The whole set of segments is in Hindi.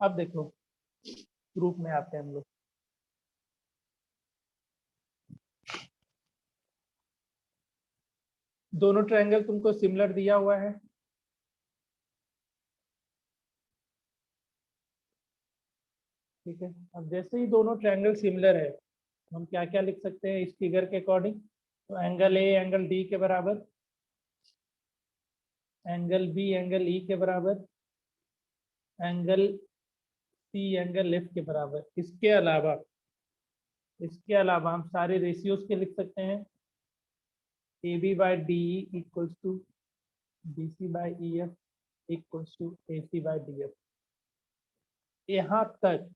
अब देखो ग्रुप में आते हैं हम लोग। दोनों ट्रायंगल तुमको सिमिलर दिया हुआ है। ठीक है, अब जैसे ही दोनों ट्रायंगल सिमिलर है, हम क्या क्या लिख सकते हैं इस फिगर के अकॉर्डिंग। तो एंगल ए एंगल डी के बराबर, एंगल बी एंगल ई के बराबर, एंगल सी एंगल एफ के बराबर। इसके अलावा हम सारे रेशियोज के लिख सकते हैं। A B by D E equals to B C by E F equals to A C by D F. यहाँ तक,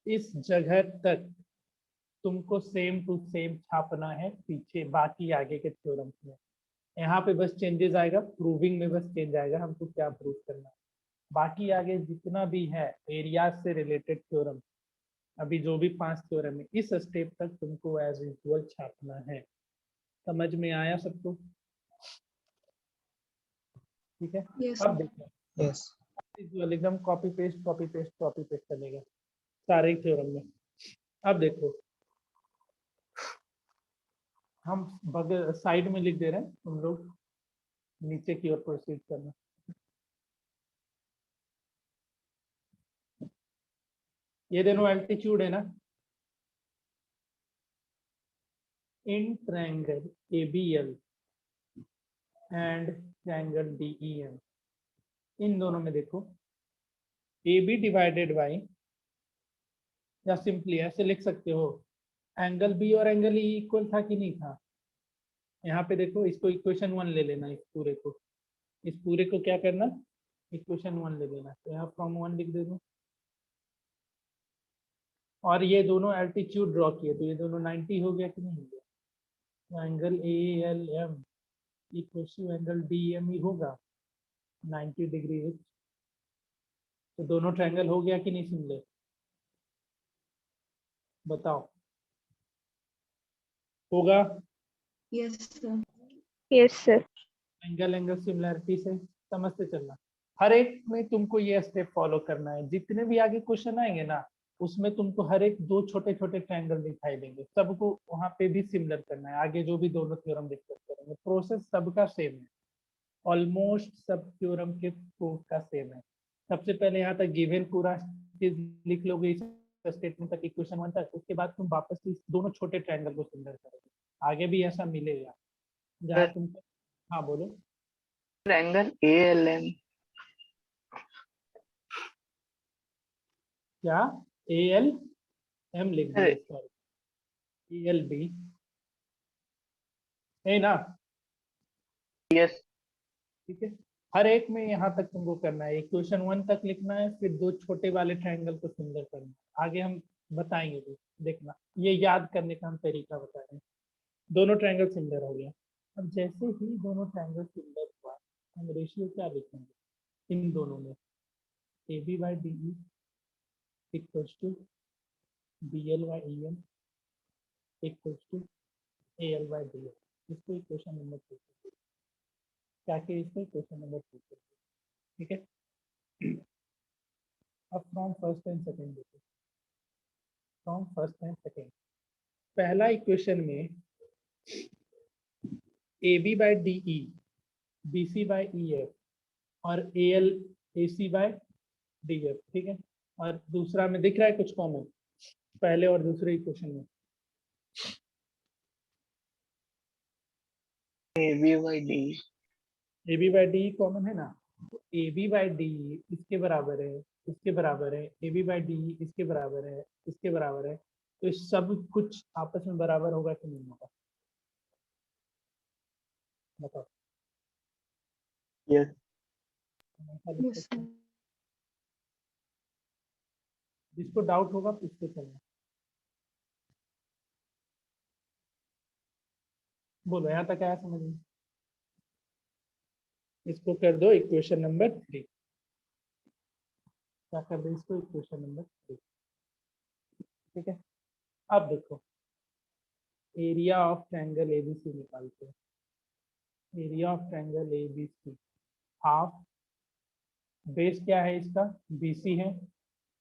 इस जगह तक तुमको सेम टू सेम छापना है पीछे बाकी आगे के थ्योरम में। यहाँ पे बस चेंजेस आएगा, प्रूविंग में बस चेंज आएगा, हमको क्या प्रूव करना है। बाकी आगे जितना भी है एरियाज से रिलेटेड थ्योरम, अभी जो भी 5 थ्योरम है, इस स्टेप तक तुमको एज यूजुअल छापना है। समझ में आया सबको? ठीक है। Yes, अब देखो यस एकदम copy paste copy paste copy paste चलेगा सारे थ्योरम में। अब देखो हम बगल साइड में लिख दे रहे हैं, तुम लोग नीचे की ओर प्रोसीड करना। ये दोनों एल्टीट्यूड है ना, in triangle ABL and triangle DEM, इन दोनों में देखो AB डिवाइडेड बाई, या सिंपली ऐसे लिख सकते हो, एंगल B और एंगल E इक्वल था कि नहीं था। यहाँ पे देखो, इसको इक्वेशन 1 ले लेना, इस पूरे को क्या करना, इक्वेशन 1 ले लेना। तो यहाँ फ्रॉम 1 लिख देना, और ये दोनों एल्टीट्यूड ड्रॉ किए तो ये दोनों 90 हो गया कि नहीं हो गया। Angle ALM equal to angle DME होगा 90 डिग्री। तो दोनों ट्रायंगल हो गया कि नहीं सिमिलर, बताओ। होगा। yes, sir. Yes sir. Angle angle similarity से समझते चलना। हर एक में तुमको ये स्टेप फॉलो करना है। जितने भी आगे क्वेश्चन आएंगे ना, उसमें तुमको हर एक 2 छोटे छोटे ट्रायंगल दिखाई देंगे, सबको वहां पे भी सिमिलर करना है। आगे जो भी दोनों थ्योरम डिस्कस करेंगे, प्रोसेस सबका सेम है, ऑलमोस्ट सब थ्योरम के प्रूफ का सेम है। सबसे पहले यहाँ तक गिवन पूरा चीज लिख लोगे इस स्टेटमेंट तक, इक्वेशन 1 तक। उसके बाद तुम वापस इस दोनों छोटे ट्रायंगल को सिमिलर करोगे, आगे भी ऐसा मिलेगा जहाँ तुमको। हाँ बोलो। ट्रायंगल ALM क्या ALM लिख दिया, सॉरी ALB है ना। यस ठीक है, हर एक में यहाँ तक तुमको करना है, इक्वेशन 1 तक लिखना है, फिर 2 छोटे वाले ट्रायंगल को सिमिलर करना है। आगे हम बताएंगे भी, देखना ये याद करने का हम तरीका बता रहे हैं। दोनों ट्रायंगल सिमिलर हो गया। अब जैसे ही दोनों ट्रायंगल सिमिलर हुआ, हम रेशियो क्या लिखेंगे इन दोनों में। AB by DE equals to BL by EM equals to AL by DL। इसको इक्वेशन नंबर 2 क्या के, इसको इक्वेशन नंबर 2। ठीक है, अब फ्रॉम फर्स्ट एंड सेकेंड देखो, फ्रॉम फर्स्ट एंड सेकेंड। पहला इक्वेशन में AB by DE BC by EF और AL AC बाई DF। ठीक है, और दूसरा में दिख रहा है कुछ कॉमन पहले और दूसरे इक्वेशन में। AB by D AB by DE common है ना, तो AB बाई DE इसके बराबर है, इसके बराबर है, AB बाई DE इसके बराबर है, इसके बराबर है। तो इस सब कुछ आपस में बराबर होगा कि नहीं होगा, बताओ। यस ऐसा लिख Yes, सकते sir. हैं। जिसको डाउट होगा पूछते चलना। बोलो यहाँ तक आया समझ में। इसको कर दो इक्वेशन नंबर 3। क्या कर दो इसको, इक्वेशन नंबर 3। ठीक है, अब देखो एरिया ऑफ ट्रायंगल ABC निकालते हैं। Area of triangle ABC, half base क्या है इसका, BC है,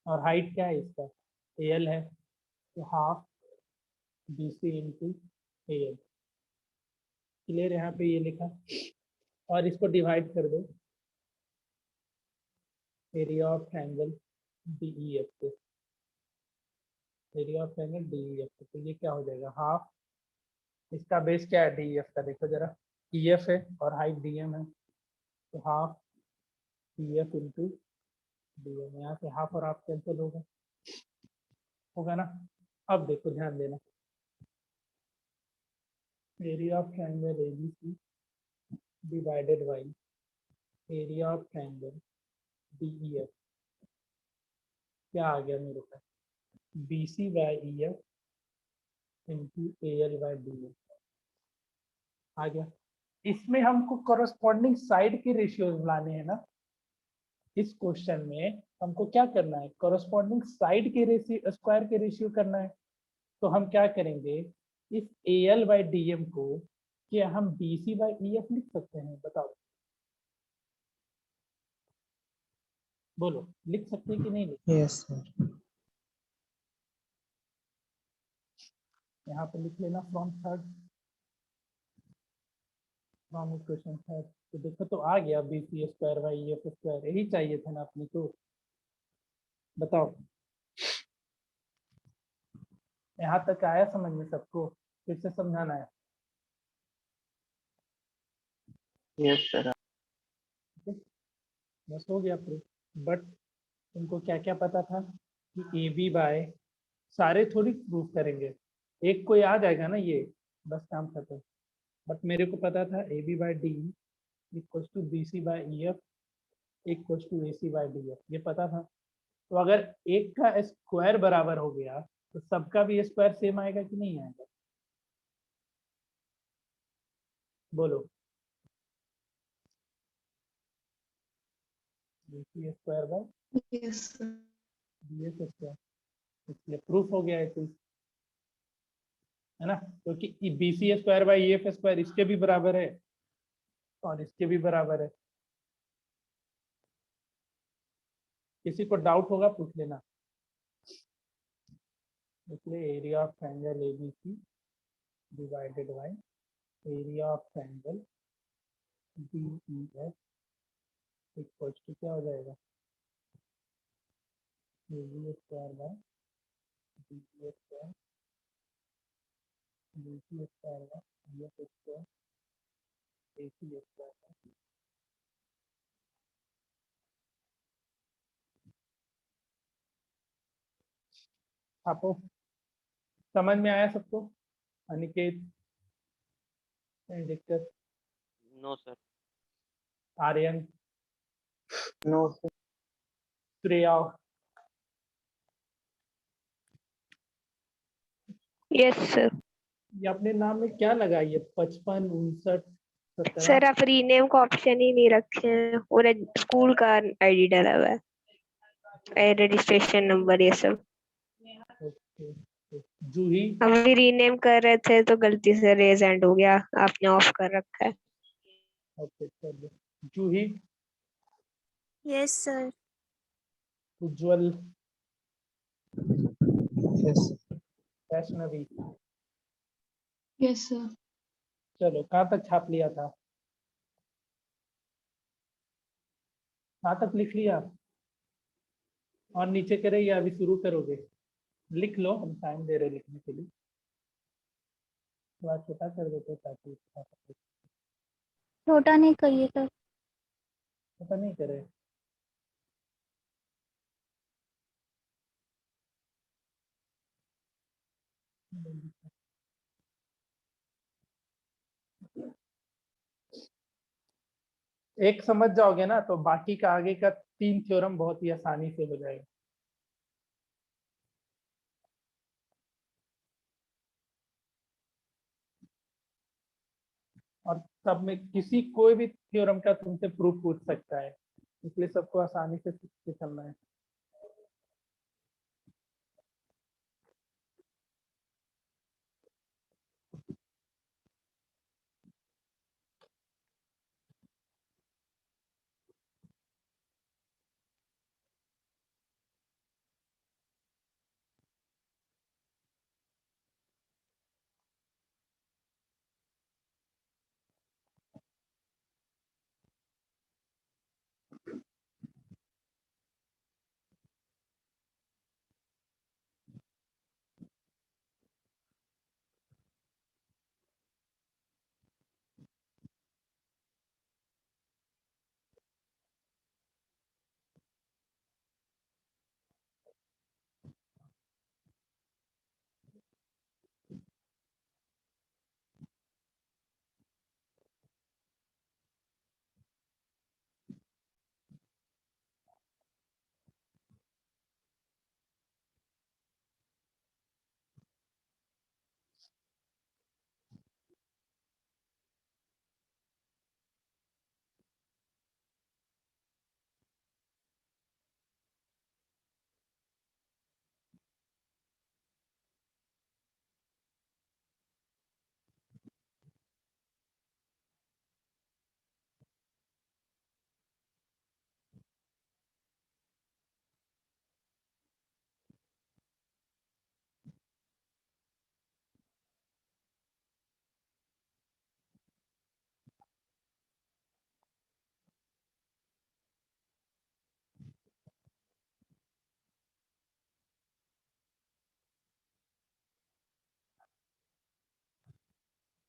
और हाइट क्या है इसका, AL है, तो half BC into AL। Clear, यहाँ पे ये लिखा, और इसको डिवाइड कर दो एरिया ऑफ ट्रायंगल DEF से, एरिया ऑफ ट्रायंगल DEF से, तो ये क्या हो जाएगा, हाफ, इसका बेस क्या है DEF का, देखो जरा, EF है और हाइट DM है, तो हाफ EF इंटू DM, यहाँ से हाफ और हाफ कैंसिल होगा ना। अब देखो ध्यान देना, area of triangle ABC divided by area of triangle DEF, क्या आ गया मेरे पास, BC by EF into AL by DF आ गया। इसमें हमको कॉरस्पॉन्डिंग साइड के रेशियोज लाने हैं ना, इस क्वेश्चन में हमको क्या करना है, कॉरस्पॉन्डिंग साइड के रेशियो, स्क्वायर के रेशियो करना है। तो हम क्या करेंगे, इस AL बाई DM को क्या हम BC बाई EF लिख सकते हैं, बताओ, बोलो, लिख सकते हैं कि नहीं लिख, यस सर। यहाँ पे लिख लेना from third, from equation third, तो देखो तो आ गया BC square by EF square, यही चाहिए था ना अपने को, बताओ, यहाँ तक आया समझ में सबको, फिर से समझाना है। Yes sir. बस हो गया प्रूफ, बट तुमको क्या क्या पता था कि AB बाय, सारे थोड़ी प्रूफ करेंगे, एक कोई आ जाएगा ना ये, बस काम खत्म। बट मेरे को पता था AB by D equal to BC by EF equal to AC by DF, ये पता था। तो अगर एक का स्क्वायर बराबर हो गया तो सबका भी स्क्वायर सेम आएगा कि नहीं आएगा, बोलो, BC square by Yes, sir. DF square, इसलिए प्रूफ हो गया है तो, है ना, क्योंकि BC square by EF square इसके भी बराबर है और इसके भी बराबर है। किसी को डाउट होगा पूछ लेना। इसलिए area of triangle ABC divided by area of triangle DEF equal to क्या हो जाएगा, AB square by DE square BC square by EF square AC square. आपको समझ में आया सबको, अनिकेत, दिक्कत, no sir. Aryan, no sir. Shreya, yes sir. ये अपने नाम में क्या लगाइए, 55 59 17? सर आप रीनेम का ऑप्शन ही नहीं रखे हैं, पूरा स्कूल का आईडी डाला हुआ है, रजिस्ट्रेशन नंबर ये सब। ओके, जूही, हम भी रीनेम कर रहे थे तो गलती से रेज एंड हो गया, आपने ऑफ कर रखा है। ओके चलो, जूही, यस सर। उज्जवल, यस वैष्णवी, Yes, sir. चलो कहाँ तक छाप लिया था, कहाँ तक लिख लिया, और नीचे करे या अभी शुरू करोगे, लिख लो, हम टाइम दे रहे लिखने के लिए, थोड़ा छोटा कर देते ताकि छोटा नहीं करिए सर। पता नहीं करे। एक समझ जाओगे ना तो बाकी का आगे का 3 थ्योरम बहुत ही आसानी से हो जाएगा। और सब में किसी कोई भी थ्योरम का तुमसे प्रूफ पूछ सकता है, इसलिए सबको आसानी से सीख के चलना है।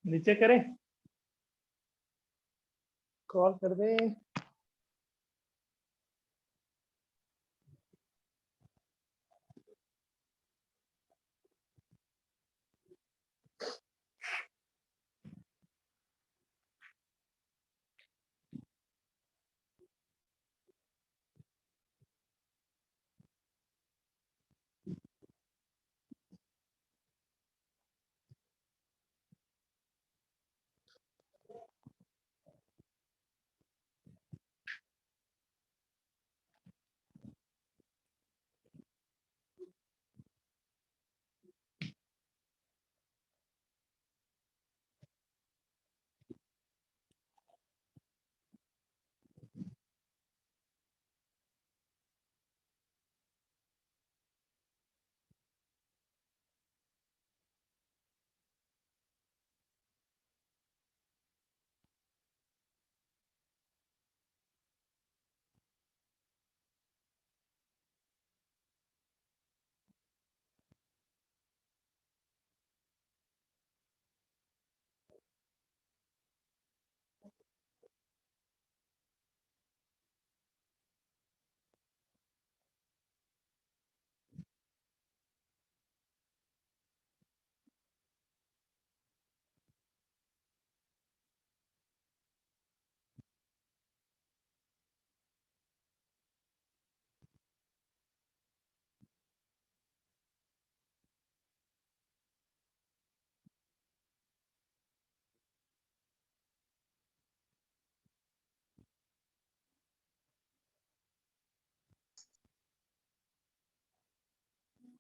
नीचे करें, कॉल कर दे।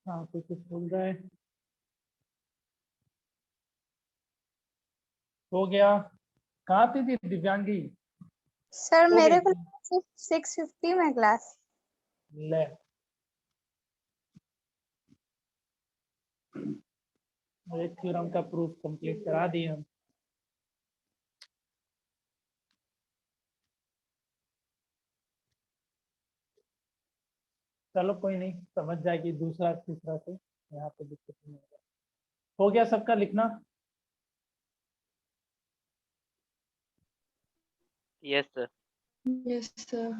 हाँ, तो कुछ बोल रहा है। हो गया। कहाँ थी दिव्यांगी? सर हो मेरे को गई सिर्फ 650 में क्लास। ले। एक थ्योरम का प्रूफ कंप्लीट करा दिए हम। चलो कोई नहीं, समझ जाएगी दूसरा तीसरा से, यहाँ पे दिक्कत नहीं होगा। हो गया सबका लिखना? Yes sir. Yes sir.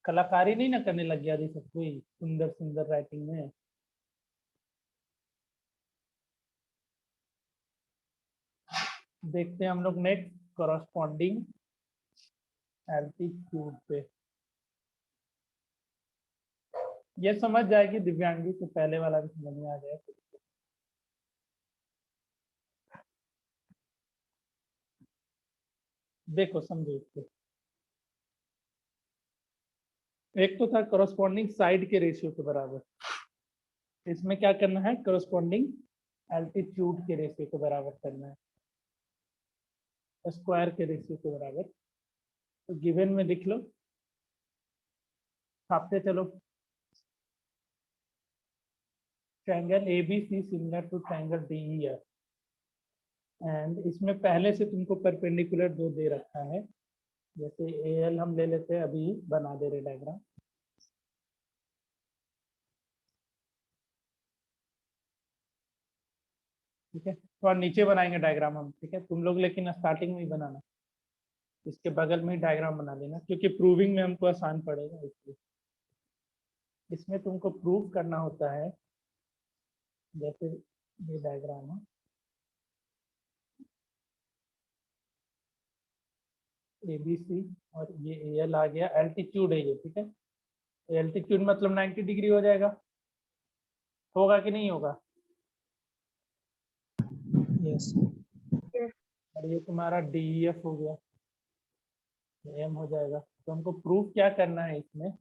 कलाकारी नहीं ना करने लग गया अभी सब कोई सुंदर सुंदर राइटिंग में। देखते हैं हम लोग नेक्स्ट करस्पॉन्डिंग एल्टीट्यूड पे। ये समझ जाएगी दिव्यांगी, तो पहले वाला भी समझ में आ जाए। देखो समझो इसको। एक तो था करस्पॉन्डिंग साइड के रेशियो के बराबर, इसमें क्या करना है, करस्पॉन्डिंग एल्टीट्यूड के रेशियो के बराबर करना है, स्क्वायर के रेशियो के बराबर। तो गिवन में लिख लो, छापते चलो। Triangle ABC similar to triangle DEF, and इसमें पहले से तुमको परपेंडिकुलर दो दे रखा है। जैसे एल हम ले लेते हैं, अभी बना दे रहे डायग्राम। ठीक है, तो नीचे बनाएंगे डायग्राम हम, ठीक है तुम लोग, लेकिन स्टार्टिंग में ही बनाना, इसके बगल में ही डायग्राम बना लेना, क्योंकि प्रूविंग में हमको आसान पड़ेगा। इसलिए इसमें तुमको प्रूव करना होता है, जैसे ये डायग्राम है, एबीसी और ये एल आ गया, एल्टीट्यूड है ये, ठीक है। एल्टीट्यूड मतलब 90 डिग्री हो जाएगा, होगा कि नहीं होगा? यस। और ये तुम्हारा डीईएफ हो गया, एम हो जाएगा। तो हमको प्रूफ क्या करना है इसमें?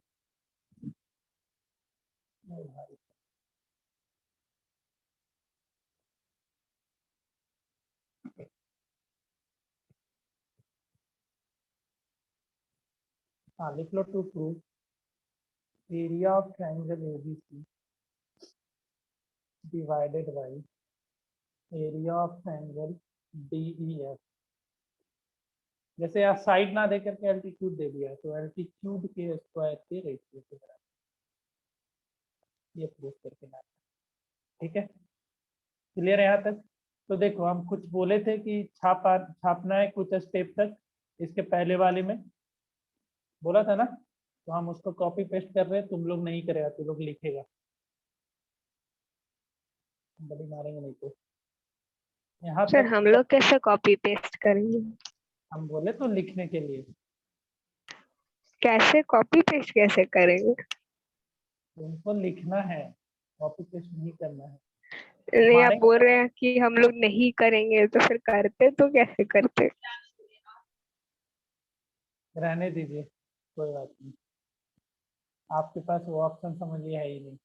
हाँ लिख लो, to proof area of triangle ABC divided by area of triangle DEF. जैसे आप साइड ना दे करके एल्टीट्यूड दे दिया, तो एल्टीट्यूड के स्क्वायर के रेशियो के बराबर, ये प्रूफ करके ना, ठीक है। क्लियर है यहाँ तक? तो देखो हम कुछ बोले थे कि छापना है कुछ स्टेप तक, इसके पहले वाले में बोला था ना, तो हम उसको कॉपी पेस्ट कर रहे हैं, तुम लोग नहीं करेगा, तुम लोग लिखेगा, बड़ी मारेंगे नहीं तो। यहाँ सर तक हम लोग कैसे कॉपी पेस्ट करेंगे? हम बोले तो लिखने के लिए, कैसे कॉपी पेस्ट कैसे करेंगे? तुमको लिखना है, कॉपी पेस्ट नहीं करना है। नहीं, आप मारेंगे बोल तो रहे हैं कि हम लोग नहीं करेंगे, तो फिर करते तो कैसे करते? रहने दीजिए, कोई बात नहीं, आपके पास वो ऑप्शन समझिए है ही नहीं।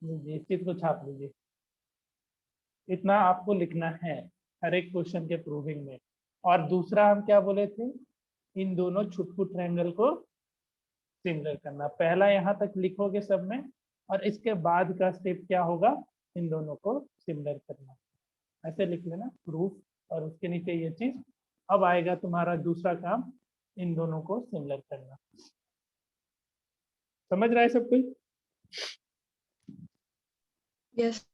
लीजिए, इस चीज को छाप लीजिए, इतना आपको लिखना है हर एक क्वेश्चन के प्रूविंग में। और दूसरा हम क्या बोले थे, इन दोनों छुटकू ट्रायंगल को सिमिलर करना। पहला यहाँ तक लिखोगे सब में, और इसके बाद का स्टेप क्या होगा, इन दोनों को सिमिलर करना। ऐसे लिख लेना प्रूफ, और उसके नीचे ये चीज। अब आएगा तुम्हारा दूसरा काम, इन दोनों को सिमिलर करना। समझ रहा है सब कोई? Yes,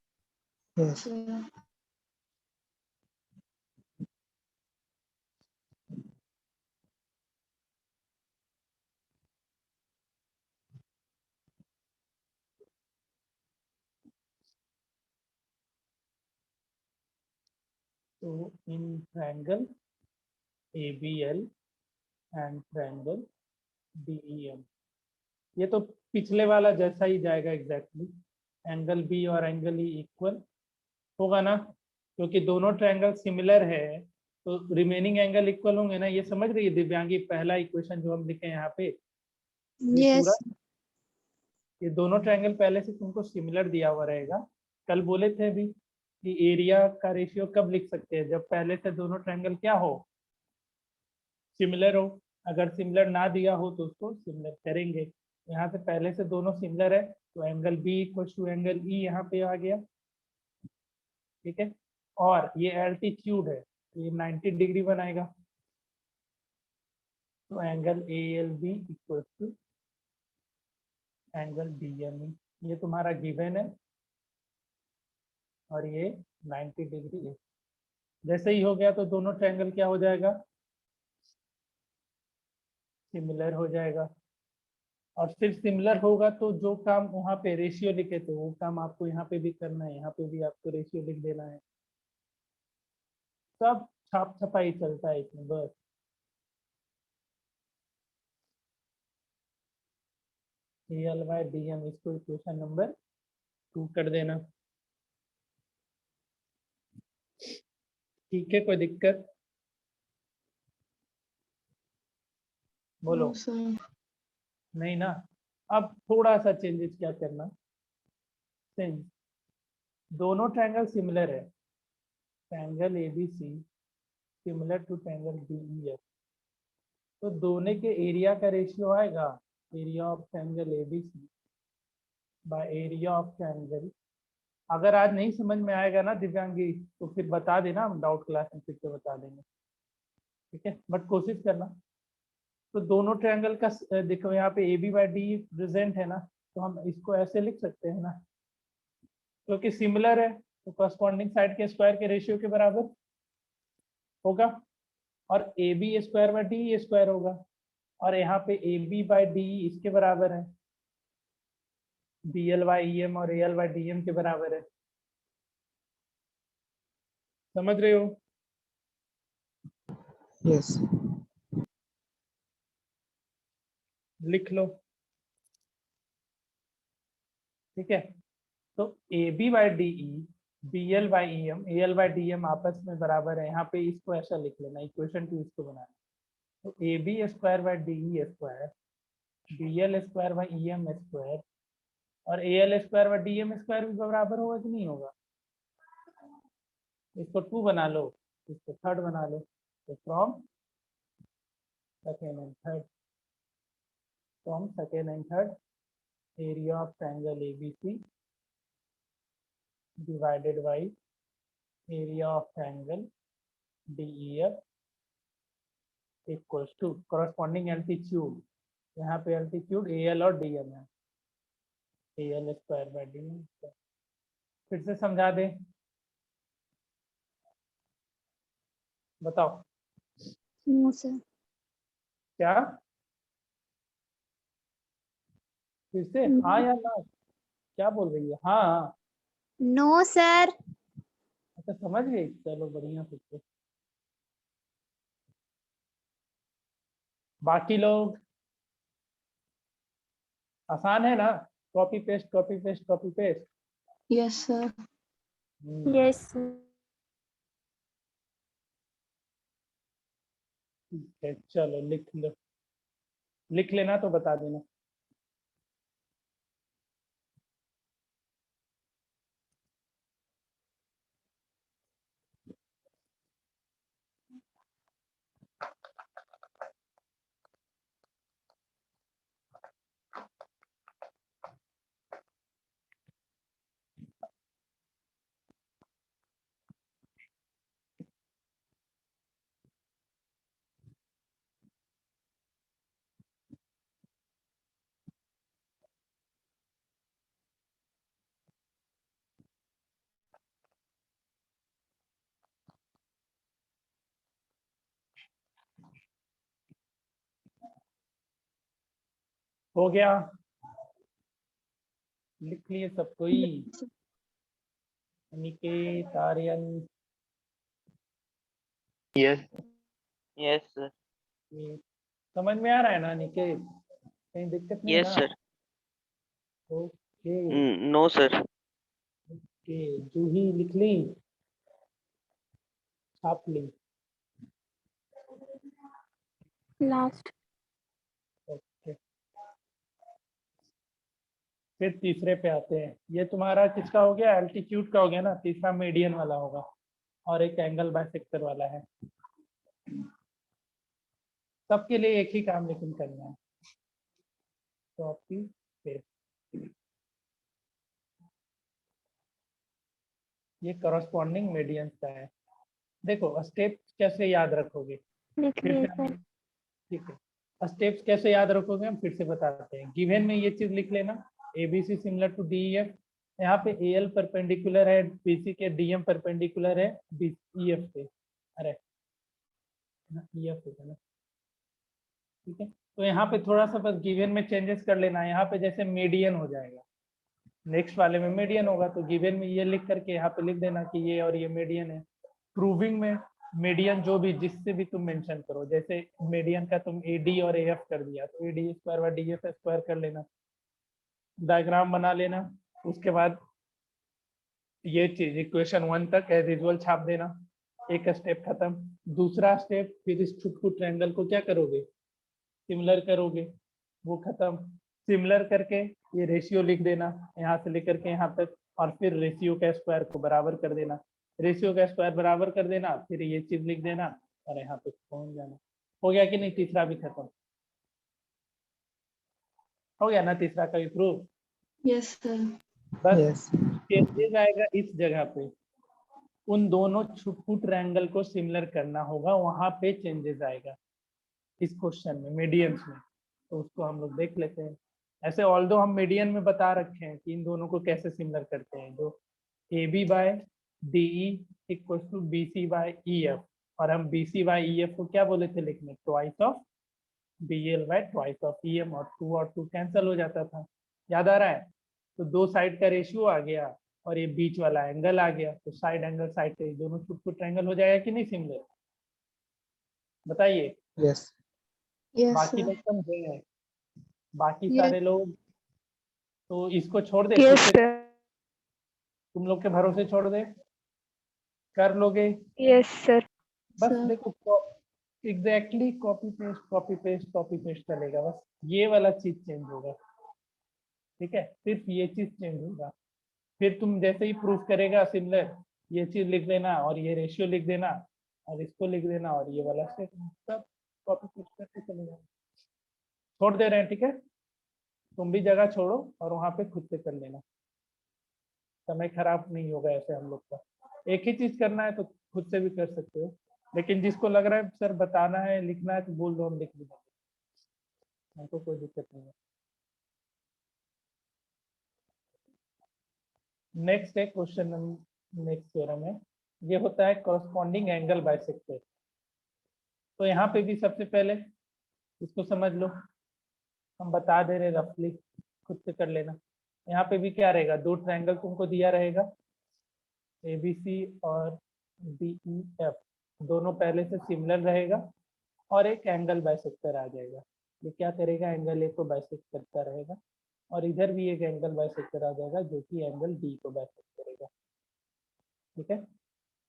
Yes. sir. तो in triangle ABL and triangle DEM, ये तो पिछले वाला जैसा ही जाएगा एग्जैक्टली। एंगल बी और एंगल ई इक्वल होगा ना, क्योंकि दोनों ट्रायंगल सिमिलर है, तो रिमेनिंग एंगल इक्वल होंगे ना। ये समझ रही है दिव्यांगी? पहला इक्वेशन जो हम लिखे हैं यहाँ पे, ये पूरा, Yes. ये दोनों ट्रायंगल पहले से तुमको सिमिलर दिया हुआ रहेगा। कल बोले थे भी कि एरिया का रेशियो कब लिख सकते हैं, जब पहले से दोनों ट्रायंगल क्या हो, सिमिलर हो। अगर सिमिलर ना दिया हो तो उसको सिमिलर करेंगे। यहाँ से पहले से दोनों सिमिलर है, तो angle B equal to angle E यहाँ पे आ गया, ठीक है। और ये एल्टीट्यूड है, तो ये 90 डिग्री बनाएगा, तो angle ALB equal to angle DME, ये तुम्हारा गिवन है, और ये 90 डिग्री है। जैसे ही हो गया तो दोनों ट्रायंगल क्या हो जाएगा, सिमिलर हो जाएगा। और सिर्फ सिमिलर होगा तो जो काम वहाँ पे रेशियो लिखे थे वो काम आपको यहाँ पे भी करना है, यहाँ पे भी आपको रेशियो लिख देना है। सब छाप छपाई चलता है इसमें बस। AL/DM इसको इक्वेशन नंबर 2 कर देना, ठीक है? कोई दिक्कत? बोलो। No, sir. नहीं ना? अब थोड़ा सा चेंजेस क्या करना, सिंस दोनों ट्रायंगल सिमिलर है, triangle ABC similar to triangle DEF, तो दोनों के एरिया का रेशियो आएगा area of triangle ABC by area of triangle. अगर आज नहीं समझ में आएगा ना दिव्यांगी, तो फिर बता देना, हम डाउट क्लास में फिर से बता देंगे, ठीक है? बट कोशिश करना। तो दोनों ट्रायंगल का देखो यहाँ पे AB/DE प्रेजेंट है ना, तो हम इसको ऐसे लिख सकते हैं ना, क्योंकि सिमिलर है तो कॉरस्पॉन्डिंग साइड के स्क्वायर के रेशियो के बराबर होगा, और AB²/DE² होगा, और यहाँ पे AB/DE इसके बराबर है, BL/EM और AL/DM के बराबर है। समझ रहे हो? Yes. लिख लो, ठीक है। तो AB/DE BL/EM AL/DM आपस में बराबर है, यहाँ पे इसको ऐसा लिख लेना, इक्वेशन 2 इसको बनाना। तो AB²/DE² BL²/EM² और AL²/DM² भी बराबर होगा कि नहीं होगा? इसको 2 बना लो, इसको 3rd बना लो, तो from second and third area of triangle ABC divided by area of triangle DEF equals to corresponding altitude, यहाँ पे altitude AL और DM है, AL²/DM। फिर से समझा दे, बताओ नो सर। क्या, फिर से हाँ या ना, क्या बोल रही है? हाँ हाँ, नो सर। अच्छा समझ गई, चलो बढ़िया। फिर से बाकी लोग, आसान है ना? Copy paste copy paste copy paste. Yes sir. Yes. ठीक है, चलो लिख लो, लिख लेना तो बता देना। हो गया, लिख लिए सब कोई? Niket, Aryan, Yes. Yes, sir. ये समझ में आ रहा है ना निकेत? कहीं दिक्कत नहीं Yes, ना? sir. Okay No, sir. Okay, Juhi लिख ली, छाप ली? लास्ट। ओके, फिर तीसरे पे आते हैं। ये तुम्हारा किसका हो गया? एल्टीट्यूड का हो गया ना, तीसरा मीडियन वाला होगा, और एक एंगल बाइसेक्टर वाला है। सबके लिए एक ही काम लेकिन करना है, कॉपी पेस्ट। ये करस्पॉन्डिंग मीडियंस का है। देखो स्टेप कैसे याद रखोगे, लिख फिर लिए से सर। ठीक है, स्टेप्स कैसे याद रखोगे हम फिर से बताते हैं। गिवन में ये चीज लिख लेना, एबीसी सिमिलर टू डीईएफ। यहाँ पे एएल परपेंडिकुलर है बीसी के, डीएम परपेंडिकुलर है ईएफ के। अरे ईएफ है ना, ठीक है। तो यहाँ पे थोड़ा सा बस गिवन में चेंजेस कर लेना, यहाँ पे जैसे मीडियन हो जाएगा, नेक्स्ट वाले में मीडियन होगा, तो गिवन में ये लिख करके यहाँ पे लिख देना कि ये और ये मीडियन है। प्रूविंग में मीडियन जो भी जिससे भी तुम मेंशन करो, जैसे मीडियन का तुम एडी और एएफ कर दिया तो एडी स्क्वायर व डीएफ स्क्वायर कर लेना, डायग्राम बना लेना। उसके बाद ये चीज इक्वेशन 1 तक एज यूजुअल छाप देना, एक स्टेप खत्म। दूसरा स्टेप फिर इस छुटकू ट्रायंगल को क्या करोगे? सिमिलर करोगे, वो खत्म। सिमिलर करके ये रेशियो लिख देना, यहाँ से लेकर के यहाँ तक, और फिर रेशियो का स्क्वायर को बराबर कर देना। रेशियो का स्क्वायर बराबर कर देना, फिर ये चीज लिख देना और यहाँ पे पहुंच जाना। हो गया कि नहीं? तीसरा भी खत्म हो गया ना, तीसरा का भी प्रूफ। Yes sir. बस Yes. चेंजेस आएगा इस जगह पे, उन दोनों छुटकू ट्रायंगल को सिमिलर करना होगा, वहां पे चेंजेस आएगा इस क्वेश्चन में मीडियंस में। तो उसको हम लोग देख लेते हैं। ऐसे ऑल्दो हम मीडियन में बता रखे हैं कि इन दोनों को कैसे सिमिलर करते हैं, जो A B by D equal to B C by E F, और हम B C by E F को क्या बोले थे लिखने? Twice of B L by twice of E M, और टू कैंसिल हो जाता था, याद आ रहा है? तो दो साइड का रेशियो आ गया और ये बीच वाला एंगल आ गया, तो साइड एंगल साइड के दोनों छुटकू ट्रायंगल हो जाएगा कि नहीं सिमिलर? बताइए। Yes. यस बाकी सर। लोग समझे हैं? बाकी Yes. सारे लोग तो इसको छोड़ दे, खुद Yes, से sir. तुम लोग के भरोसे छोड़ दे, कर लोगे। Yes, sir. बस सर। देखो exactly copy paste copy paste copy paste चलेगा, बस ये वाला चीज चेंज होगा, ठीक है? सिर्फ ये चीज चेंज होगा। फिर तुम जैसे ही प्रूफ करेगा सिमिलर, ये चीज लिख देना और ये रेशियो लिख देना और इसको लिख देना और ये वाला स्टेटमेंट, सब कॉपी पेस्ट करके चलेगा। छोड़ दे रहे हैं, ठीक है? तुम भी जगह छोड़ो और वहां पे खुद से कर लेना, समय खराब नहीं होगा ऐसे हम लोग का। एक ही चीज करना है तो खुद से भी कर सकते हो, लेकिन जिसको लग रहा है सर बताना है लिखना है तो बोल दो, हम लिख भी देंगे, हमको कोई दिक्कत नहीं है। नेक्स्ट है क्वेश्चन, नेक्स्ट थ्योरम है, ये होता है कॉरस्पॉन्डिंग एंगल बाइसेक्टर। तो यहाँ पे भी सबसे पहले इसको समझ लो, हम बता दे रहे रफली, खुद से कर लेना। यहाँ पे भी क्या रहेगा, दो ट्रायंगल तुमको दिया रहेगा, ABC और DEF, दोनों पहले से सिमिलर रहेगा और एक एंगल बाइसेक्टर आ जाएगा। ये क्या करेगा, एंगल ए को बाइसेक्ट करता रहेगा, और इधर भी एक एंगल बाइसेक्टर आ जाएगा जो कि एंगल डी को बाइसेक्ट करेगा। ठीक है,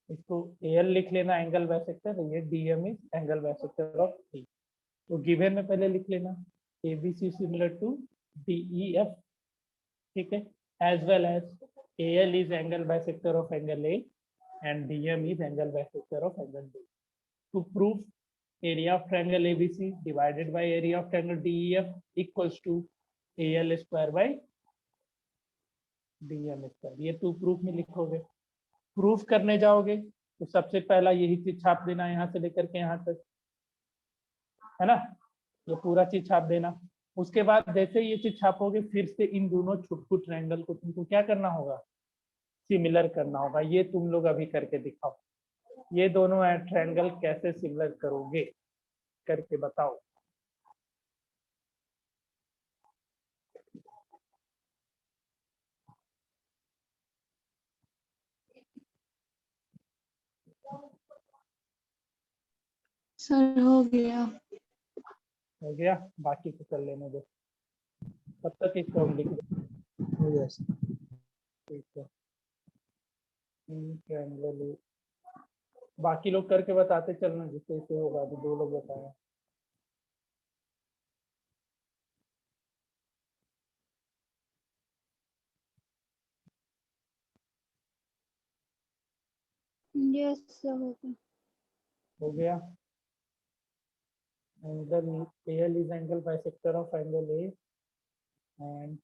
इसको AL लिख लेना एंगल बाइसेक्टर, ये DM is angle bisector of D. तो गिवन में पहले लिख लेना ABC सिमिलर टू DEF, ठीक है, as well as AL is angle bisector of angle A and DM is angle bisector of angle D. To prove area of triangle ABC divided by area of triangle DEF equals to AL square by DM square, ये टू प्रूफ में लिखोगे। प्रूफ करने जाओगे तो सबसे पहला यही चीज छाप देना, यहाँ से लेकर के यहाँ तक, है ना, ये पूरा चीज छाप देना। उसके बाद जैसे ये चीज छापोगे फिर से इन दोनों छुटकू ट्रायंगल को तुमको क्या करना होगा, सिमिलर करना होगा। ये तुम लोग अभी करके दिखाओ, ये दोनों ट्रायंगल कैसे सिमिलर करोगे करके बताओ। सर हो गया। हो गया, बाकी को कर लेने दो, तब तक इसको हम लिख दें। ठीक है, ट्रायंगल, बाकी लोग करके बताते चलना जिससे इसे होगा। अभी दो लोग बताए। यस सर हो गया। हो गया, angle AL is angle bisector of angle A and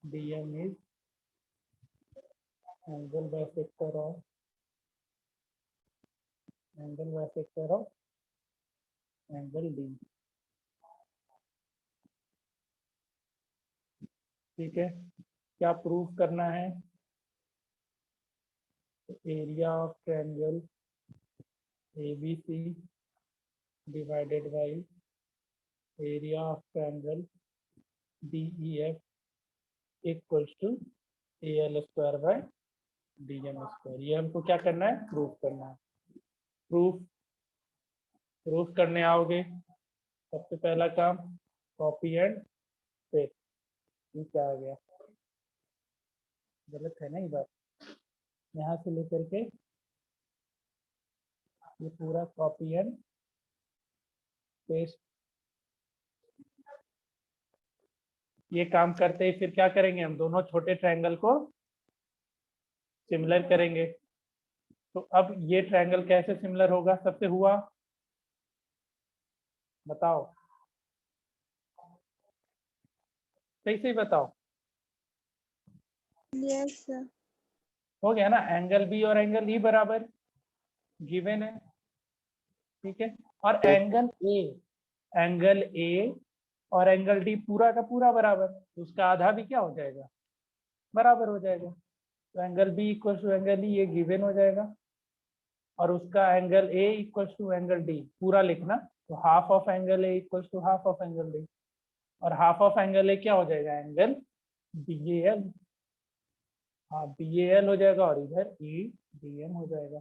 DM is angle bisector of angle D। ठीक है, क्या प्रूव करना है, area of triangle ABC divided by area of triangle DEF equals to AL square by DM square. ये हमको क्या करना है, प्रूफ करना है। प्रूफ करने आओगे, सबसे पहला काम कॉपी एंड पेस्ट। ये क्या आ गया, गलत है ना ये बात, यहाँ से लेकर के ये पूरा कॉपी एंड पेस्ट। ये काम करते ही फिर क्या करेंगे, हम दोनों छोटे ट्रायंगल को सिमिलर करेंगे। तो अब ये ट्रायंगल कैसे सिमिलर होगा, सबसे हुआ बताओ, सही से बताओ। Yes sir. हो गया ना, एंगल बी और एंगल ई बराबर गिवन है, ठीक है, और एंगल ए और एंगल डी पूरा का पूरा बराबर, तो उसका आधा भी क्या हो जाएगा, बराबर हो जाएगा। तो angle B equal to angle E ये गिवन हो जाएगा, और उसका angle A equal to angle D पूरा लिखना, तो half of angle A equal to half of angle D, और हाफ ऑफ एंगल ए क्या हो जाएगा, एंगल BAL। हाँ BAL हो जाएगा, और इधर EDM हो जाएगा।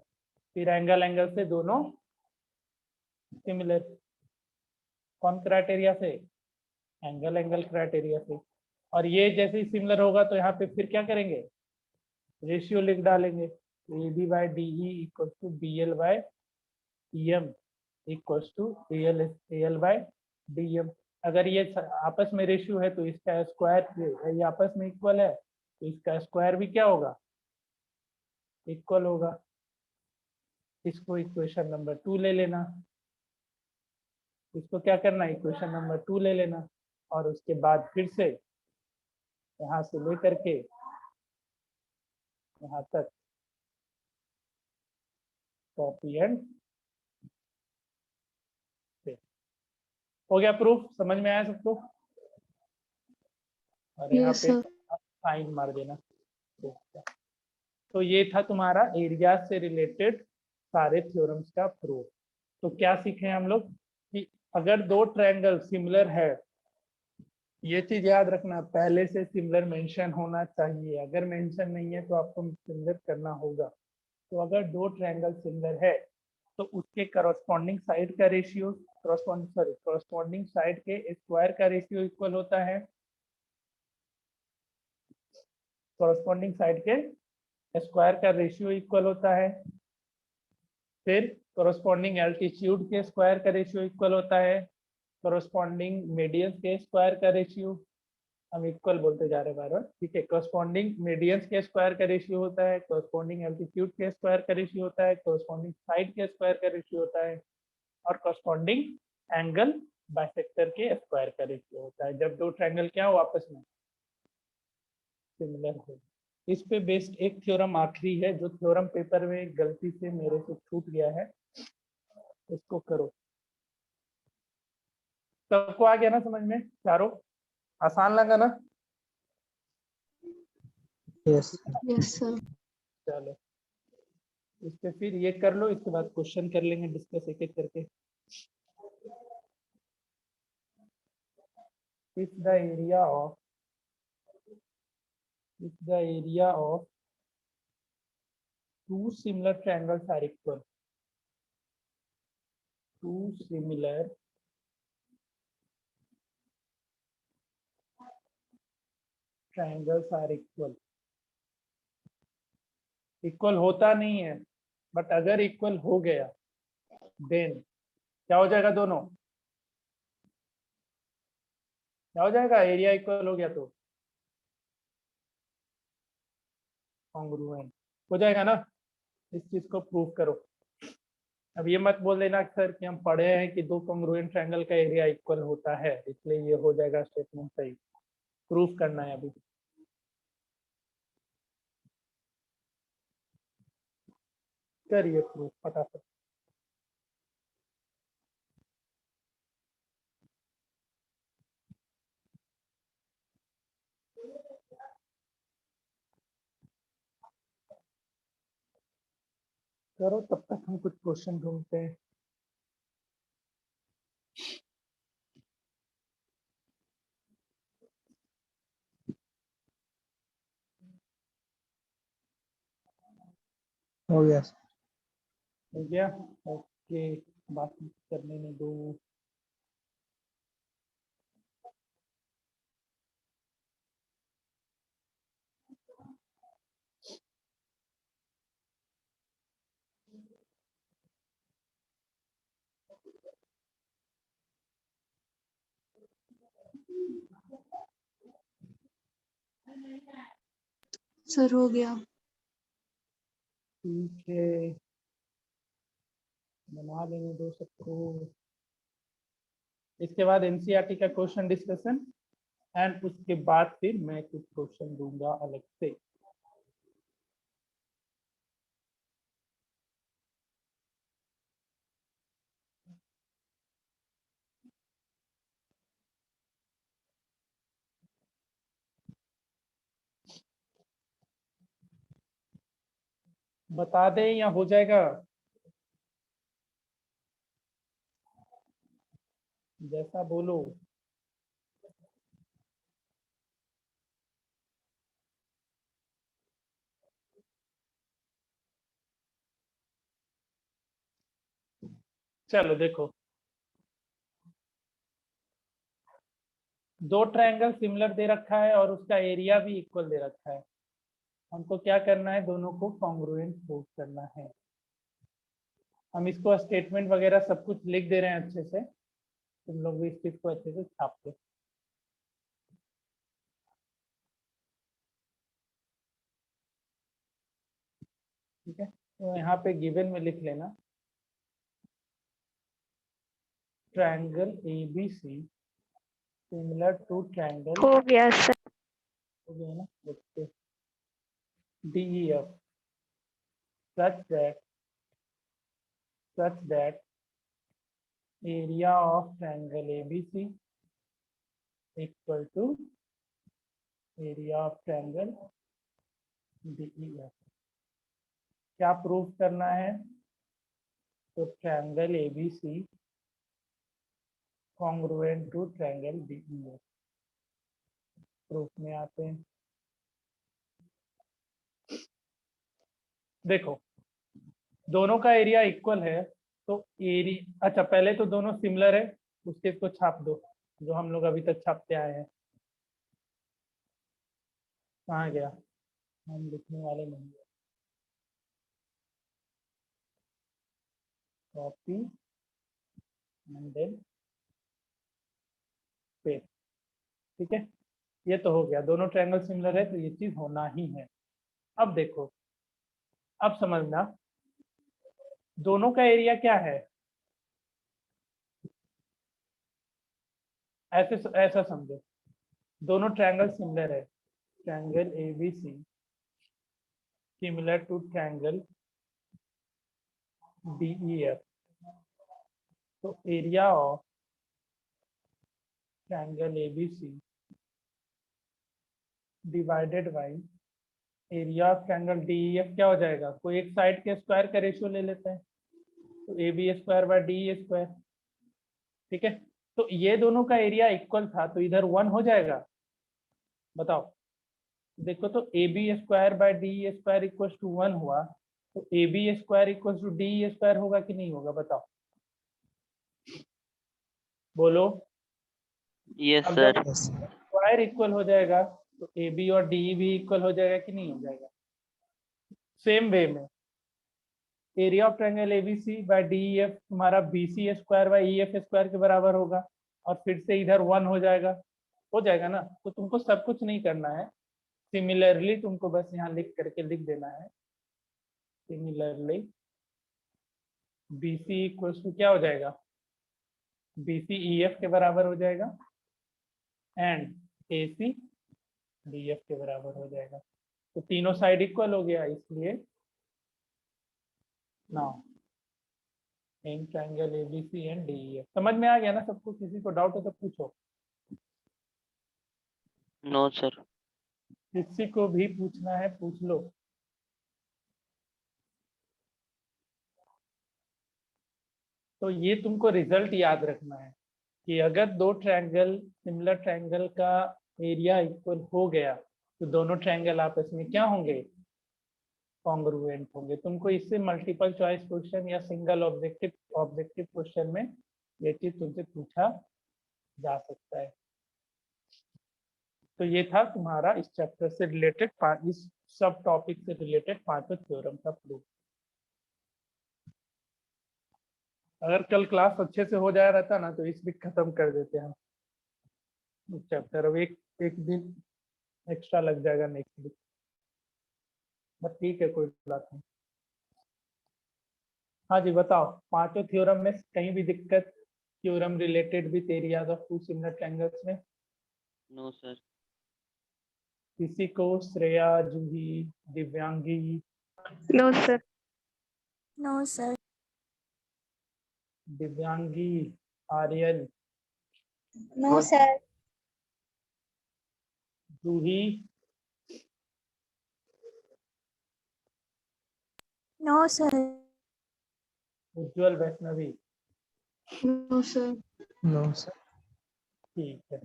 फिर एंगल से दोनों सिमिलर, कौन क्राइटेरिया से, एंगल क्राइटेरिया से। और ये जैसे ही सिमिलर होगा तो यहाँ पे फिर क्या करेंगे, रेशियो लिख डालेंगे, AB by DE equal to BL by EM equal to AL by DM। अगर ये आपस में रेशियो है तो इसका स्क्वायर, ये आपस में इक्वल है तो इसका स्क्वायर भी क्या होगा, इक्वल होगा। इसको इक्वेशन नंबर 2 ले लेना, इसको क्या करना, इक्वेशन नंबर 2 ले लेना, और उसके बाद फिर से यहाँ से लेकर के यहाँ तक कॉपी एंड पेस्ट। हो गया प्रूफ, समझ में आया सबको। और यहाँ यस पे सर। साइन मार देना। प्रूफ किया। तो ये था तुम्हारा एरिया से रिलेटेड सारे थ्योरम्स का प्रूफ। तो क्या सीखे हम लोग कि अगर दो ट्रायंगल सिमिलर है, ये चीज याद रखना, पहले से सिमिलर मेंशन होना चाहिए। अगर मेंशन नहीं है तो आपको सिमिलर करना होगा। तो अगर दो ट्रायंगल सिमिलर है तो उसके करस्पॉन्डिंग साइड का रेशियो करस्पॉन्डिंग साइड के स्क्वायर का रेशियो इक्वल होता है। करस्पॉन्डिंग साइड के स्क्वायर का रेशियो इक्वल होता है। फिर करस्पॉन्डिंग एल्टीट्यूड के स्क्वायर का रेशियो इक्वल होता है। करस्पॉन्डिंग मीडियंस के स्क्वायर का रेशियो, हम इक्वल बोलते जा रहे हैं बार बार, ठीक है। करस्पॉन्डिंग मीडियंस के स्क्वायर का रेशियो होता है। करस्पॉन्डिंग एल्टीट्यूड के स्क्वायर का रेशियो होता है। करस्पॉन्डिंग साइड के स्क्वायर का रेशियो होता है। और करस्पॉन्डिंग एंगल बाइसेक्टर के स्क्वायर का रेशियो होता है, जब दो ट्रायंगल क्या हो आपस में सिमिलर हो। इस पे बेस्ड एक थ्योरम आखिरी है, जो थ्योरम पेपर में गलती से मेरे से छूट गया है, इसको करो। सबको आ गया ना समझ में? चारों आसान लगा ना? Yes yes sir. चलो इस पे फिर ये कर लो, इसके बाद क्वेश्चन कर लेंगे डिस्कस एक एक करके। If the area of two similar triangles are equal, two similar triangles are equal, equal होता नहीं है बट अगर इक्वल हो गया देन क्या हो जाएगा? दोनों क्या हो जाएगा? एरिया इक्वल हो गया तो कॉन्ग्रुएंट हो जाएगा ना। इस चीज को प्रूव करो। अब ये मत बोल देना सर कि हम पढ़े हैं कि दो कॉन्ग्रुएंट ट्रायंगल का एरिया इक्वल होता है इसलिए ये हो जाएगा स्टेटमेंट सही। प्रूफ करना है अभी। करिए प्रूफ फटाफट। करो तब तक हम कुछ क्वेश्चन ढूंढते हैं। हो गया सर। हो गया? ओके, बात करने में दो। सर हो गया। ठीक है, बना लेंगे दो सबको। इसके बाद एनसीईआरटी का क्वेश्चन डिस्कशन एंड उसके बाद फिर मैं कुछ क्वेश्चन दूंगा अलग से। बता दें या हो जाएगा? जैसा बोलो। चलो देखो, दो ट्रायंगल सिमिलर दे रखा है और उसका एरिया भी इक्वल दे रखा है। हमको क्या करना है? दोनों को कॉन्ग्रुएंट प्रूव करना है। हम इसको स्टेटमेंट वगैरह सब कुछ लिख दे रहे हैं अच्छे से, तुम लोग भी इस चीज को अच्छे से छाप लो। ठीक है, तो यहाँ पे गिवन में लिख लेना triangle ABC similar to triangle, हो गया सर। हो गया ना? Okay, DEF such that area of triangle ABC equal to area of triangle DEF। क्या प्रूव करना है? तो triangle ABC congruent to triangle DEF। Proof में आते हैं। देखो दोनों का एरिया इक्वल है, तो एरिया, अच्छा पहले तो दोनों सिमिलर है, उसके को छाप दो जो हम लोग अभी तक छापते आए हैं। कहाँ गया? हम लिखने वाले नहीं है। Copy and then paste. ठीक है, ये तो हो गया, दोनों ट्रायंगल सिमिलर है तो ये चीज होना ही है। अब देखो, अब समझना दोनों का एरिया क्या है। ऐसे ऐसा समझो, दोनों ट्रायंगल सिमिलर है, triangle ABC similar to triangle DEF। तो area of triangle ABC divided by area of triangle DEF क्या हो जाएगा? कोई एक साइड के स्क्वायर का रेशियो ले लेते हैं, तो AB square by DE square. ठीक है, तो ये दोनों का एरिया इक्वल था तो इधर 1 हो जाएगा। बताओ, देखो तो AB square by DE square equal to 1 हुआ, तो AB square equal to DE square होगा कि नहीं होगा? बताओ, बोलो। Yes अब sir. जब स्क्वायर इक्वल हो जाएगा तो AB और DE भी इक्वल हो जाएगा कि नहीं हो जाएगा? सेम वे में area of triangle ABC by DEF तुम्हारा BC square by EF square के बराबर होगा, और फिर से इधर 1 हो जाएगा ना। तो तुमको सब कुछ नहीं करना है, सिमिलरली तुमको बस यहाँ लिख करके लिख देना है। सिमिलरली BC इक्वल्स टू क्या हो जाएगा? BC EF के बराबर हो जाएगा एंड AC DF के बराबर हो जाएगा। तो तीनों साइड इक्वल हो गया, इसलिए now in triangle ABC and DEF। समझ में आ गया ना सबको? किसी को डाउट हो तो पूछो। No sir. किसी को भी पूछना है पूछ लो। तो ये तुमको रिजल्ट याद रखना है कि अगर दो ट्रायंगल सिमिलर ट्रायंगल का एरिया इक्वल हो गया तो दोनों ट्रायंगल आपस में क्या होंगे? कॉन्ग्रुएंट होंगे। तुमको इससे मल्टीपल चॉइस क्वेश्चन या सिंगल ऑब्जेक्टिव क्वेश्चन में ये चीज तुमसे पूछा जा सकता है। तो ये था तुम्हारा इस चैप्टर से रिलेटेड, इस सब टॉपिक से रिलेटेड पांचों थ्योरम का प्रूफ। अगर कल क्लास अच्छे से हो जाया रहता ना तो इस वीक खत्म कर देते हैं इस चैप्टर। अब एक दिन एक्स्ट्रा लग जाएगा नेक्स्ट वीक, बट ठीक है, कोई बात नहीं। हाँ जी बताओ, पांचों थ्योरम में कहीं भी दिक्कत? Theorem related with areas of two similar triangles में No sir. किसी को? Shreya, Juhi, Divyangi, no sir. No, sir. Divyangi, Aryan, No, sir. Juhi, No, sir. Ujjwal, Vaishnavi. No sir. No sir. ठीक है,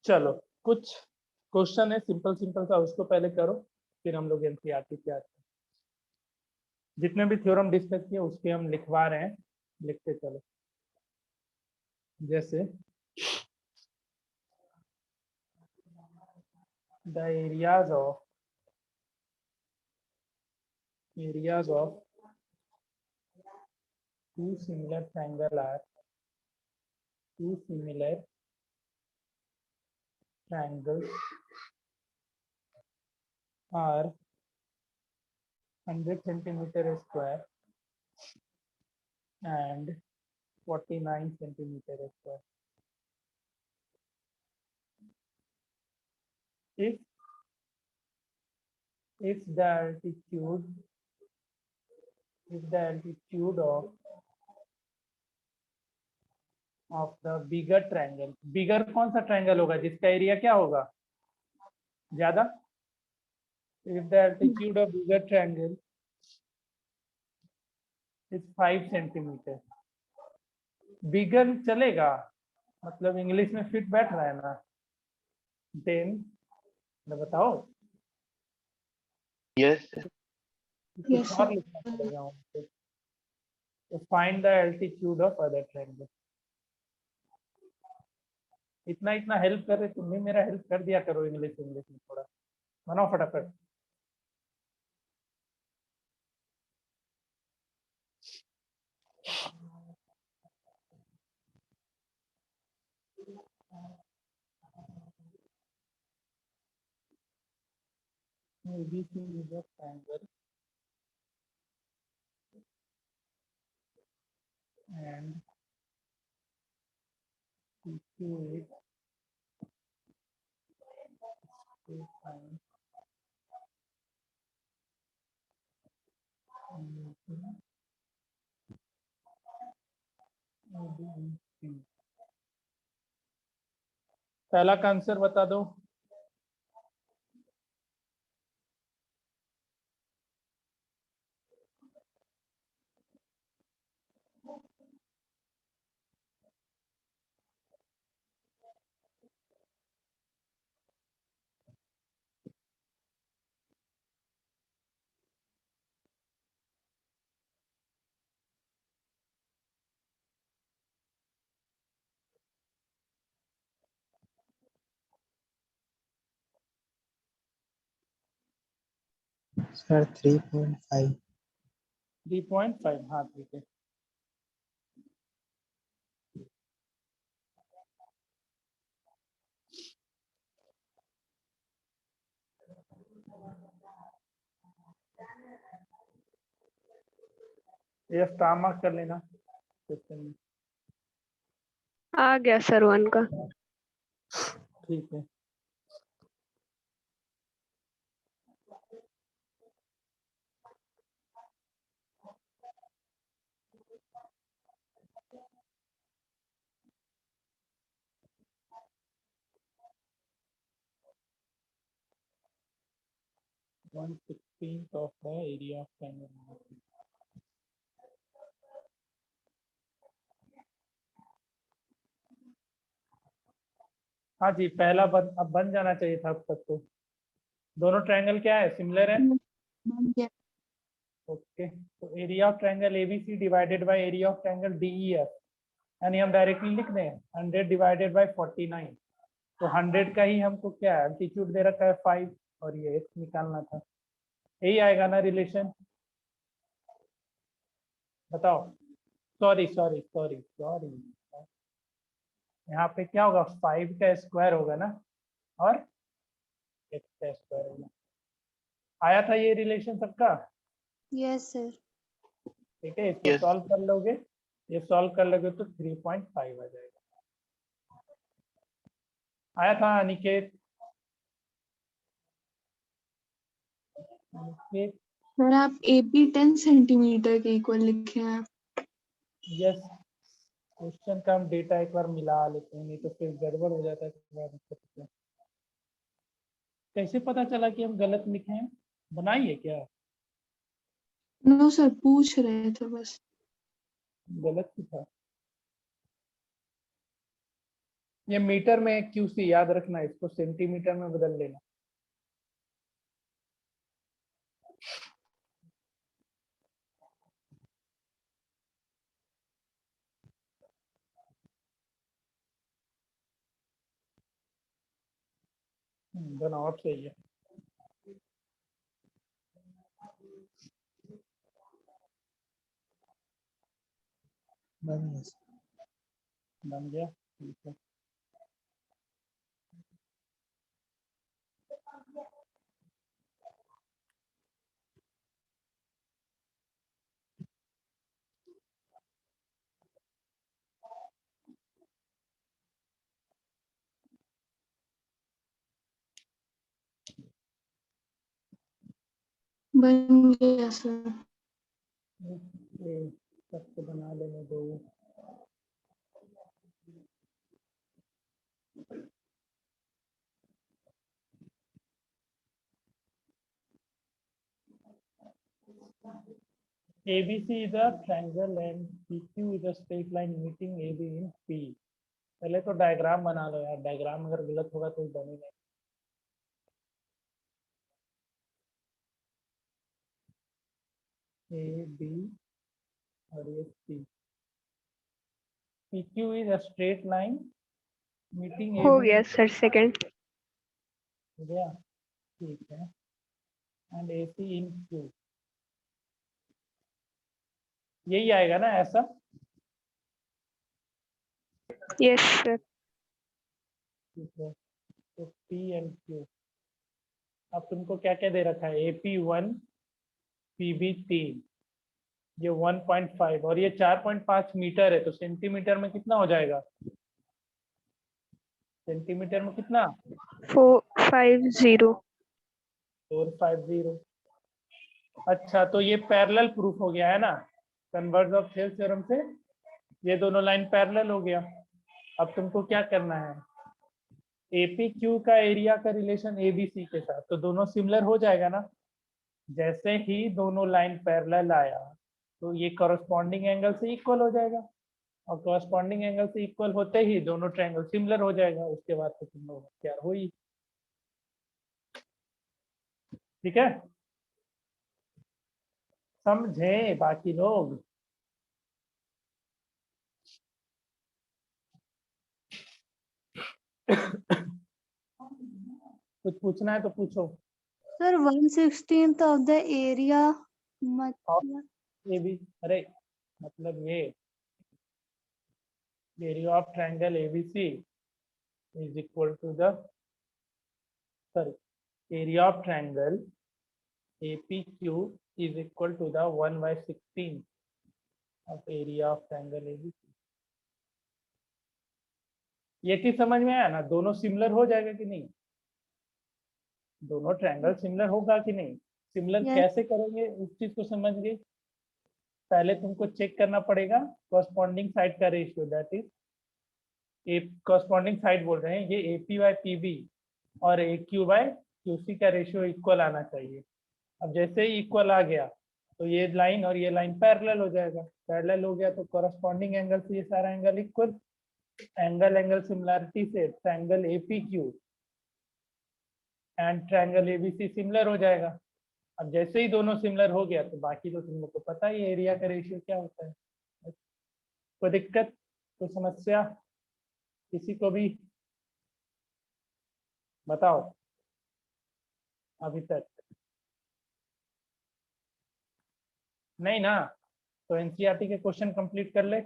चलो कुछ क्वेश्चन है सिंपल सिंपल सा, उसको पहले करो फिर हम लोग एनसीईआरटी पे आते हैं। जितने भी थ्योरम डिस्कस किए उसके हम लिखवा रहे हैं, लिखते चलो। जैसे the areas of two similar triangle are two similar triangles are 100 centimeter square and 49 centimeter square. If the altitude of the bigger triangle, bigger कौन सा ट्रायंगल होगा जिसका एरिया क्या होगा? ज्यादा? If the altitude of bigger triangle is 5 centimeter, बिगर चलेगा, मतलब इंग्लिश में फिट बैठ रहा है ना, देन बताओ। Yes, कुछ और लिखना पड़ेगा उनको। तो find the altitude of other triangle. इतना इतना हेल्प कर रहे, तुम भी मेरा हेल्प कर दिया करो इंग्लिश में थोड़ा, बनाओ फटाफट। ABC is a triangle and PQ is find ABC। पहला का आंसर बता दो। सर 3.5। 3.5, हाँ ठीक है। ये स्टार मार्क कर लेना क्वेश्चन में। आ गया सर 1 का। ठीक है। One 16th of the area of triangle। हाँ जी, पहला अब बन जाना चाहिए था अब तक तो। दोनों ट्रायंगल क्या है, सिमिलर है। बन गया। ओके, तो area of triangle ABC divided by area of triangle DEF, यानी हम डायरेक्टली लिख दें 100 डिवाइडेड बाय 49। तो 100 का ही हमको क्या है, एल्टीट्यूड दे रखा है 5 और ये x निकालना था। यही आएगा ना रिलेशन, बताओ। सॉरी सॉरी सॉरी सॉरी, यहाँ पे क्या होगा, 5 का स्क्वायर होगा ना और x का स्क्वायर होगा। आया था ये रिलेशन सबका। Yes sir. ठीक है, इसको Yes. सॉल्व कर लोगे, ये सॉल्व कर लोगे तो 3.5 आ जाएगा। आया था अनिकेत। अनिकेत, सर आप AP 10 सेंटीमीटर के इक्वल लिखे हैं। यस, क्वेश्चन का हम डेटा एक बार मिला लेते हैं, नहीं तो फिर गड़बड़ हो जाता है तो बड़ा दिक्कत होता है। कैसे पता चला कि हम गलत लिखे हैं, बनाइए क्या, नो सर, पूछ रहे थे बस। गलत ही था। ये मीटर में क्यूसी याद रखना, इसको सेंटीमीटर में बदल लेना। बनाओ, अब सही है। बन गया सर। बन गया, ठीक है। बन गया सर। ये सबको बना लेने दो। ABC is a triangle and PQ is a straight line meeting AB in P. पहले तो डायग्राम बना लो यार, डायग्राम अगर गलत होगा तो बने नहीं। A B और ये C. PQ is a straight line meeting हो AB. गया सर सेकंड। हो गया, ठीक है। And AC in Q. यही आएगा ना ऐसा? Yes sir. ठीक है, तो P and Q. अब तुमको क्या क्या दे रखा है? AP1, PB3, ये 1.5 और ये 4.5 मीटर है, तो सेंटीमीटर में कितना हो जाएगा? सेंटीमीटर में कितना? 450। 450। अच्छा, तो ये पैरेलल प्रूफ हो गया है ना, कन्वर्ज ऑफ थेल्स थ्योरम से ये दोनों लाइन पैरेलल हो गया। अब तुमको क्या करना है? APQ का एरिया का रिलेशन ABC के साथ, तो दोनों सिमिलर हो जाएगा ना। जैसे ही दोनों लाइन पैरेलल आया तो ये कॉरस्पॉन्डिंग एंगल से इक्वल हो जाएगा, और कॉरस्पॉन्डिंग एंगल से इक्वल होते ही दोनों ट्रायंगल सिमिलर हो जाएगा। उसके बाद तो तुम लोग तैयार हो ही। ठीक है, समझे बाकी लोग? कुछ पूछना है तो पूछो। सर 1/16 of the area मतलब ये भी, अरे मतलब ये area of triangle ABC is equal to the, sorry, area of triangle APQ is equal to the 1/16 of area of triangle ABC. ये चीज समझ में आया ना? दोनों सिमिलर हो जाएगा कि नहीं? दोनों ट्रायंगल सिमिलर होगा कि नहीं? Similar Yes. कैसे करेंगे उस चीज को समझ गए? पहले तुमको चेक करना पड़ेगा कॉरस्पॉन्डिंग साइड का ratio, that is corresponding side बोल रहे हैं, ये AP/PB और AQ/QC का रेशियो इक्वल आना चाहिए। अब जैसे ही इक्वल आ गया तो ये लाइन और ये लाइन पैरेलल हो जाएगा। पैरेलल हो गया तो कॉरस्पॉन्डिंग एंगल से ये सारा एंगल इक्वल, एंगल सिमिलैरिटी से triangle APQ and triangle ABC similar हो जाएगा। अब जैसे ही दोनों सिमिलर हो गया तो बाकी तो तुम लोग को पता ही है एरिया का रेशियो क्या होता है। कोई दिक्कत, कोई समस्या किसी को भी? बताओ अभी तक नहीं ना? तो एनसीईआरटी के क्वेश्चन कंप्लीट कर ले।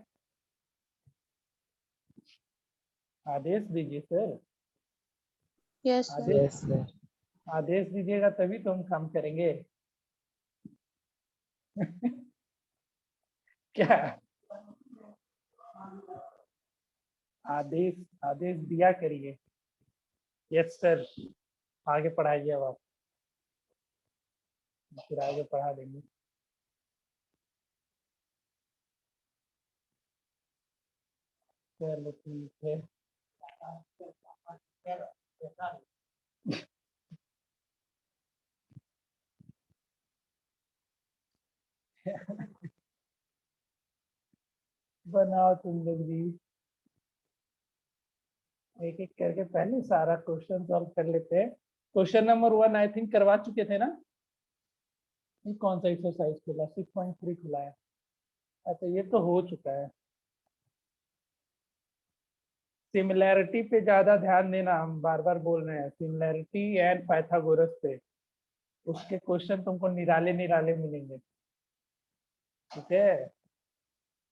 आदेश दीजिए सर, yes sir. आदेश, Yes, sir. आदेश दीजिएगा तभी तो हम काम करेंगे। क्या आदेश, आदेश दिया करिए। यस सर, आगे पढ़ाइए अब आप, फिर आगे पढ़ा देंगे। चलो ठीक है। बनाओ तुम लोग भी, एक एक करके पहले सारा क्वेश्चन सॉल्व कर लेते हैं। क्वेश्चन नंबर 1 आई थिंक करवा चुके थे ना? ये कौन सा एक्सरसाइज खुला? 6.3 खुला है। अच्छा, ये तो हो चुका है। सिमिलैरिटी पे ज्यादा ध्यान देना, हम बार बार बोल रहे हैं, सिमिलैरिटी एंड पाइथागोरस पे उसके क्वेश्चन तुमको निराले निराले मिलेंगे। ठीक है,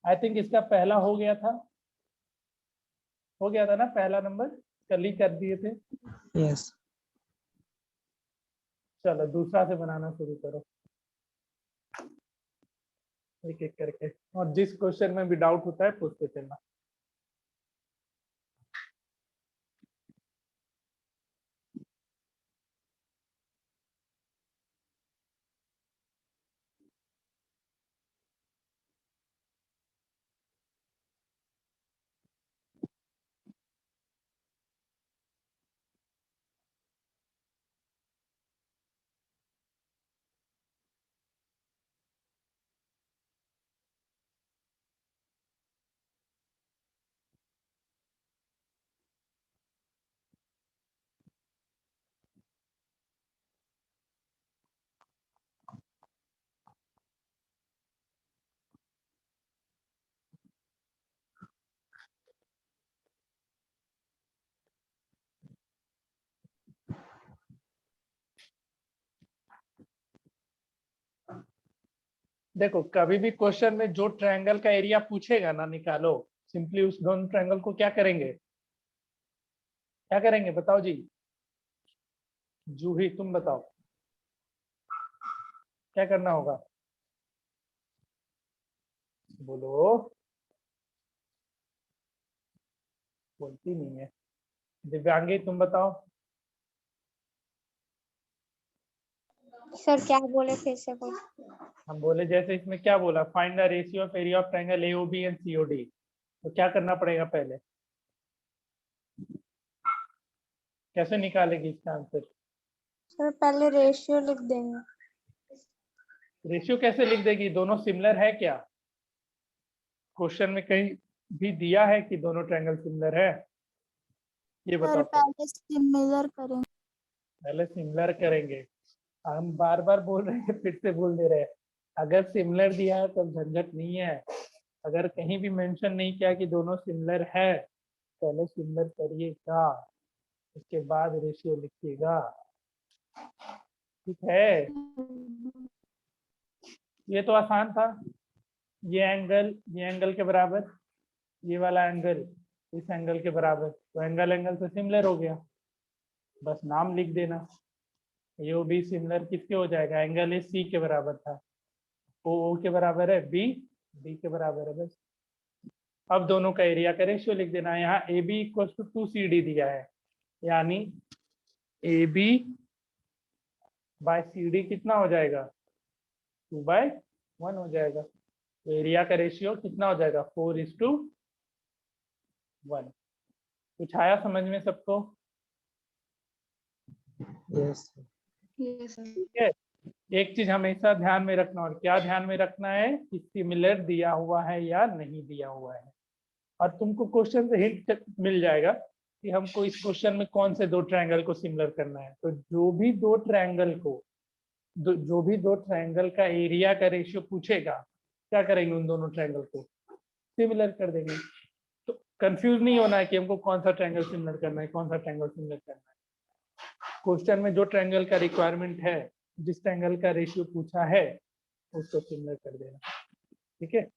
आई थिंक इसका पहला हो गया था, हो गया था ना पहला नंबर, कल ही कर दिए थे। Yes. चलो दूसरा से बनाना शुरू करो, एक एक करके, और जिस क्वेश्चन में भी डाउट होता है पूछते चलना। देखो कभी भी क्वेश्चन में जो ट्रायंगल का एरिया पूछेगा ना निकालो, सिंपली उस दोनों ट्रायंगल को क्या करेंगे, क्या करेंगे बताओ जी, जूही तुम बताओ क्या करना होगा, बोलो, बोलती नहीं है। दिव्यांगी तुम बताओ। सर क्या बोले फिर से बोल। हम बोले जैसे इसमें क्या बोला, find the ratio of area of triangle AOB and COD, तो क्या करना पड़ेगा पहले, कैसे निकालेगी इसका आंसर, सर पहले रेशियो लिख देंगे। रेशियो कैसे लिख देगी, दोनों सिमिलर है क्या, क्वेश्चन में कहीं भी दिया है कि दोनों ट्रायंगल सिमिलर है, ये सर बताओ पहले सिमिलर करेंगे। पहले सिमिलर करेंगे। हम बार बार बोल रहे हैं फिर से बोल दे रहे हैं, अगर सिमिलर दिया है तो झंझट नहीं है, अगर कहीं भी मेंशन नहीं किया कि दोनों सिमिलर है, पहले सिमिलर करिएगा, उसके बाद रेशियो लिखिएगा, ठीक है। ये तो आसान था, ये एंगल के बराबर, ये वाला एंगल इस एंगल के बराबर, तो एंगल एंगल से सिमिलर हो गया, बस नाम लिख देना, ये भी सिमिलर किसके हो जाएगा, एंगल इस सी के बराबर था, ओ के बराबर है, बी बी के बराबर है, बस। अब दोनों का एरिया का रेशियो लिख देना है, यहाँ A B equal to 2CD दिया है, यानी A B by C D कितना हो जाएगा, 2/1 हो जाएगा, तो एरिया का रेशियो कितना हो जाएगा, 4:1। कुछ आया समझ में सबको, Yes. Yes sir. ठीक है। एक चीज हमेशा ध्यान में रखना, और क्या ध्यान में रखना है कि सिमिलर दिया हुआ है या नहीं दिया हुआ है, और तुमको क्वेश्चन से हिंट मिल जाएगा कि हमको इस क्वेश्चन में कौन से दो ट्रायंगल को सिमिलर करना है, तो जो भी दो ट्रायंगल का एरिया का रेशियो पूछेगा, क्या करेंगे, उन दोनों ट्रायंगल को सिमिलर कर देंगे। तो कंफ्यूज नहीं होना है कि हमको कौन सा ट्रायंगल सिमिलर करना है, कौन सा ट्रायंगल सिमिलर करना है, क्वेश्चन में जो ट्रायंगल का रिक्वायरमेंट है, जिस ट्रायंगल का रेशियो पूछा है, उसको सिमिलर कर देना, ठीक है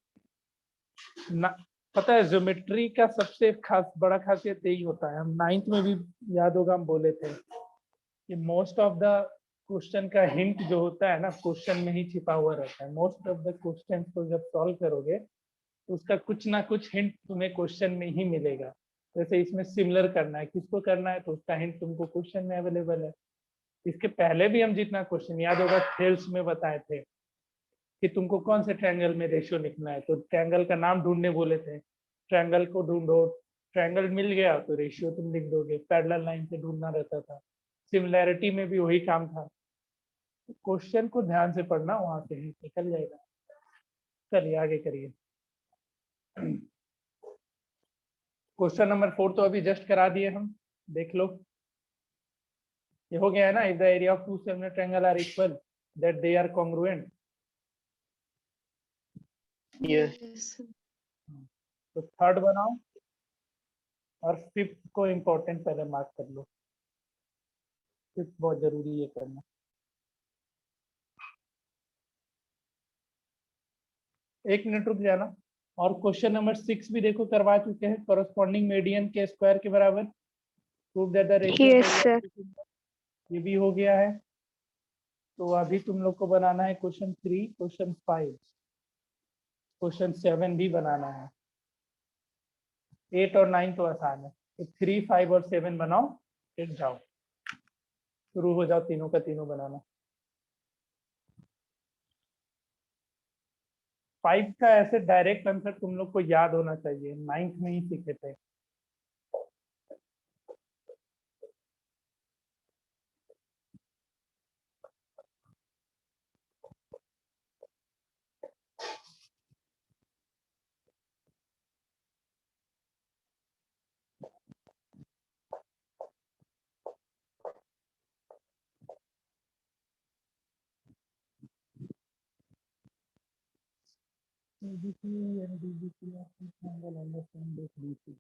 ना। पता है ज्योमेट्री का सबसे बड़ा खासियत यही होता है, हम 9th में भी याद होगा हम बोले थे कि मोस्ट ऑफ द क्वेश्चन का हिंट जो होता है ना, क्वेश्चन में ही छिपा हुआ रहता है, मोस्ट ऑफ द क्वेश्चन को जब सॉल्व करोगे तो उसका कुछ ना कुछ हिंट तुम्हें क्वेश्चन में ही मिलेगा। जैसे इसमें सिमिलर करना है, किसको करना है, तो उसका हिंट तुमको क्वेश्चन में अवेलेबल है। इसके पहले भी हम जितना क्वेश्चन याद होगा थेल्स में बताए थे कि तुमको कौन से ट्रायंगल में रेशियो लिखना है, तो ट्रायंगल का नाम ढूंढने बोले थे, ट्रायंगल को ढूंढो, ट्रायंगल मिल गया तो रेशियो तुम लिख दोगे, पैरेलल लाइन से ढूंढना रहता था, सिमिलैरिटी में भी वही काम था। क्वेश्चन को ध्यान से पढ़ना, वहां से ही निकल जाएगा। चलिए आगे करिए। क्वेश्चन नंबर 4 तो अभी जस्ट करा दिए हम, देख लो, ये हो गया है ना, if the area of two similar triangle are equal that they are congruent. Yes तो थर्ड बनाओ और फिफ्थ को इम्पोर्टेंट पहले मार्क कर लो, फिफ्थ बहुत जरूरी है करना। एक मिनट रुक जाना, और क्वेश्चन नंबर 6 भी देखो करवा चुके हैं, कॉरेस्पॉन्डिंग मीडियन के स्क्वायर के बराबर, prove that the ratio of yes area sir. Of two similar, ये भी हो गया है। तो अभी तुम लोग को बनाना है क्वेश्चन 3, क्वेश्चन 5, क्वेश्चन 7 भी बनाना है। 8 और 9 तो आसान है, तो 3, 5 और 7 बनाओ, फिर जाओ शुरू हो जाओ, तीनों का तीनों बनाना। 5 का ऐसे डायरेक्ट आंसर तुम लोग को याद होना चाहिए, 9th में ही सीखे थे। ABC and DBC are two triangle on the same base BC.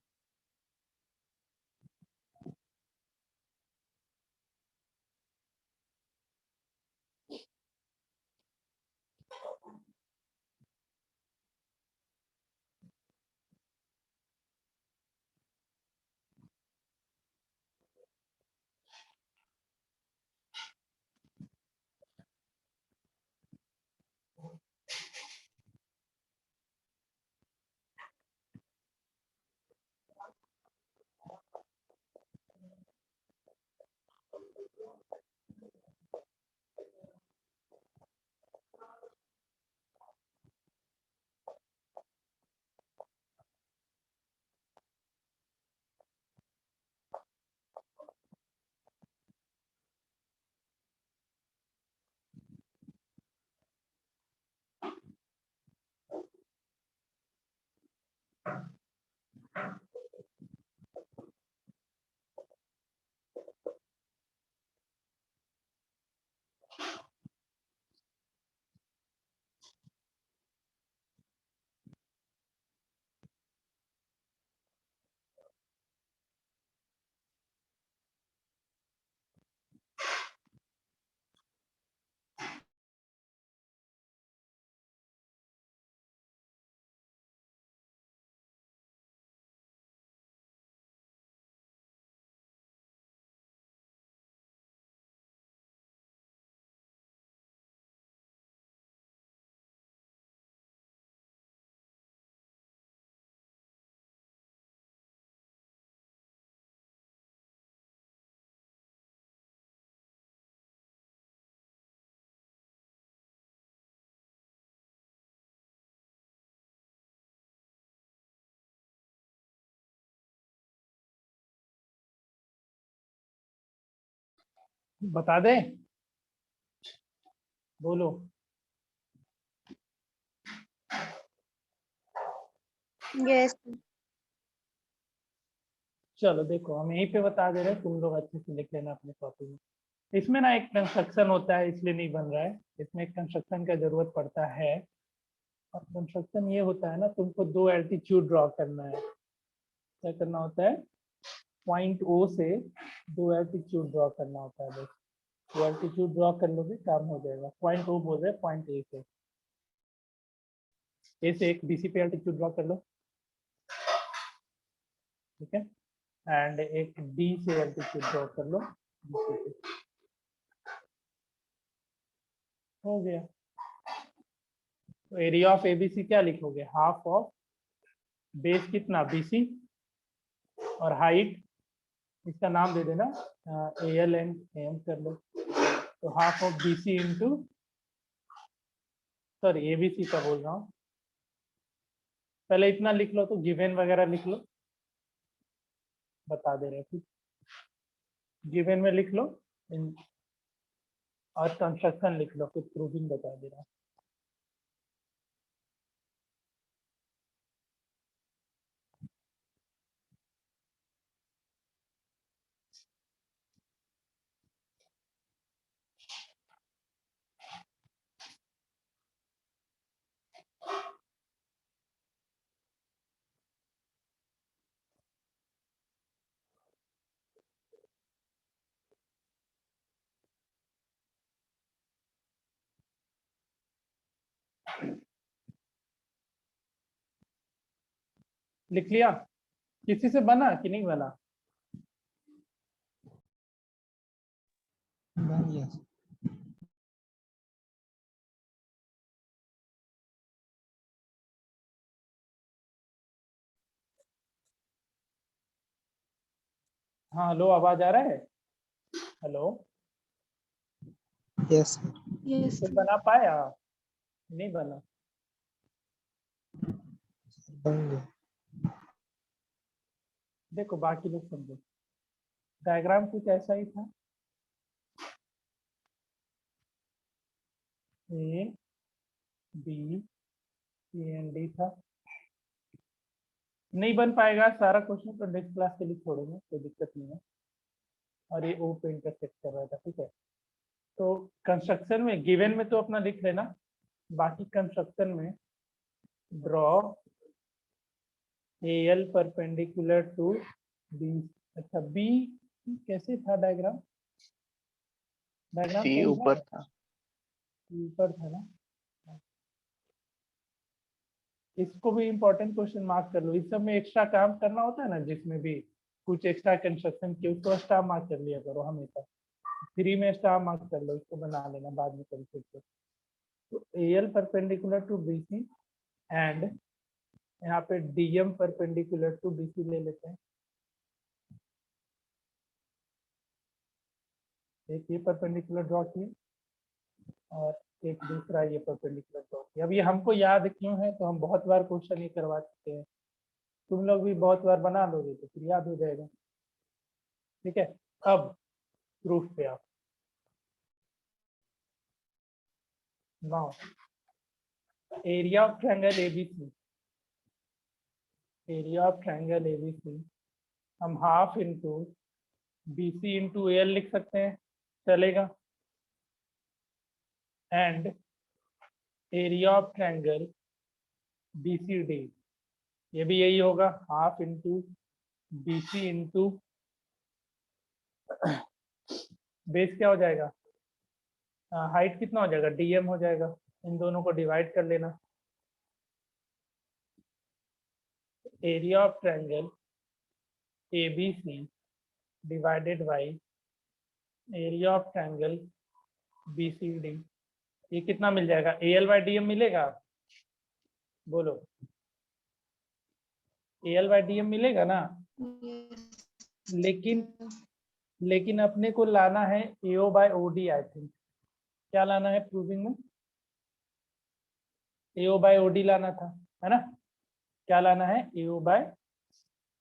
बता दे, बोलो। यस चलो देखो, हम यहीं पे बता दे रहे हैं, तुम लोग अच्छे से लिख लेना अपने कॉपी में। इसमें ना एक कंस्ट्रक्शन होता है, इसलिए नहीं बन रहा है, इसमें एक कंस्ट्रक्शन का जरूरत पड़ता है। और कंस्ट्रक्शन ये होता है ना, तुमको दो एल्टीट्यूड ड्रॉ करना है। क्या करना होता है? पॉइंट ओ से दो एल्टीट्यूड ड्रॉ करना होता है। बस वो एल्टीट्यूड ड्रॉ कर लोगे, काम हो जाएगा। पॉइंट ओ बोल रहे हैं, पॉइंट ए से एक बीसी पे एल्टीट्यूड ड्रॉ कर लो, ठीक है। एंड एक डी से एल्टीट्यूड ड्रॉ कर लो, BC पे। हो गया। तो एरिया ऑफ एबीसी क्या लिखोगे? हाफ ऑफ बेस कितना? बीसी, और हाइट इसका नाम दे देना एल एंड एम कर लो। तो half of BC into, sorry ABC का बोल रहा हूँ। पहले इतना लिख लो, तो गिवन वगैरह लिख लो, बता दे रहे हैं। गिवन में लिख लो और कंस्ट्रक्शन लिख लो, फिर प्रूविंग बता दे रहा हूँ। लिख लिया? किसी से बना कि नहीं बना? बन गया सर। हाँ हेलो, आवाज आ रहा है? Hello, yes sir. यस फिर बना पाया? नहीं बना? बन गया। देखो बाकी लोग समझो। डायग्राम कुछ ऐसा ही था, A B C and D था। नहीं बन पाएगा सारा क्वेश्चन, तो नेक्स्ट क्लास के लिए छोड़ेंगे, कोई दिक्कत नहीं है। और ये ओ पे इंटरसेक्ट कर रहा था, ठीक है। तो कंस्ट्रक्शन में गिवन में तो अपना लिख लेना, बाकी कंस्ट्रक्शन में draw L perpendicular to B. अच्छा बी कैसे था डायग्राम? डायग्राम सी सही ऊपर था? था। ऊपर था ना? इसको भी इम्पोर्टेंट क्वेश्चन मार्क कर लो। इस सब में एक्स्ट्रा काम करना होता है ना, जिसमें भी कुछ एक्स्ट्रा कंस्ट्रक्शन के, उसको स्टार मार्क कर लिया करो हमेशा। फ्री में स्टार मार्क कर लो, इसको बना लेना बाद में कभी फिर। तो L perpendicular to BC and यहाँ पे डीएम परपेंडिकुलर टू बीसी ले लेते हैं। एक ये परपेंडिकुलर ड्रॉ किए और एक दूसरा ये परपेंडिकुलर ड्रॉ किया। अब ये हमको याद क्यों है? तो हम बहुत बार क्वेश्चन ये करवा चुके हैं, तुम लोग भी बहुत बार बना लोगे तो फिर याद हो जाएगा, ठीक है। अब प्रूफ पे आप now area of triangle ABC, area of triangle ABC हम half into BC into L लिख सकते हैं, चलेगा। And area of triangle BCD, ये भी यही होगा, half into BC into base क्या हो जाएगा, हाइट कितना हो जाएगा, डीएम हो जाएगा। इन दोनों को डिवाइड कर लेना। Area of triangle ABC divided by area of triangle BCD, ये कितना मिल जाएगा? एल बाई डीएम मिलेगा? बोलो, एल बाई डीएम मिलेगा ना? लेकिन अपने को लाना है AO by OD. I think क्या लाना है प्रूविंग में? एओ बाय ओडी लाना था, है ना? क्या लाना है? एओ बाय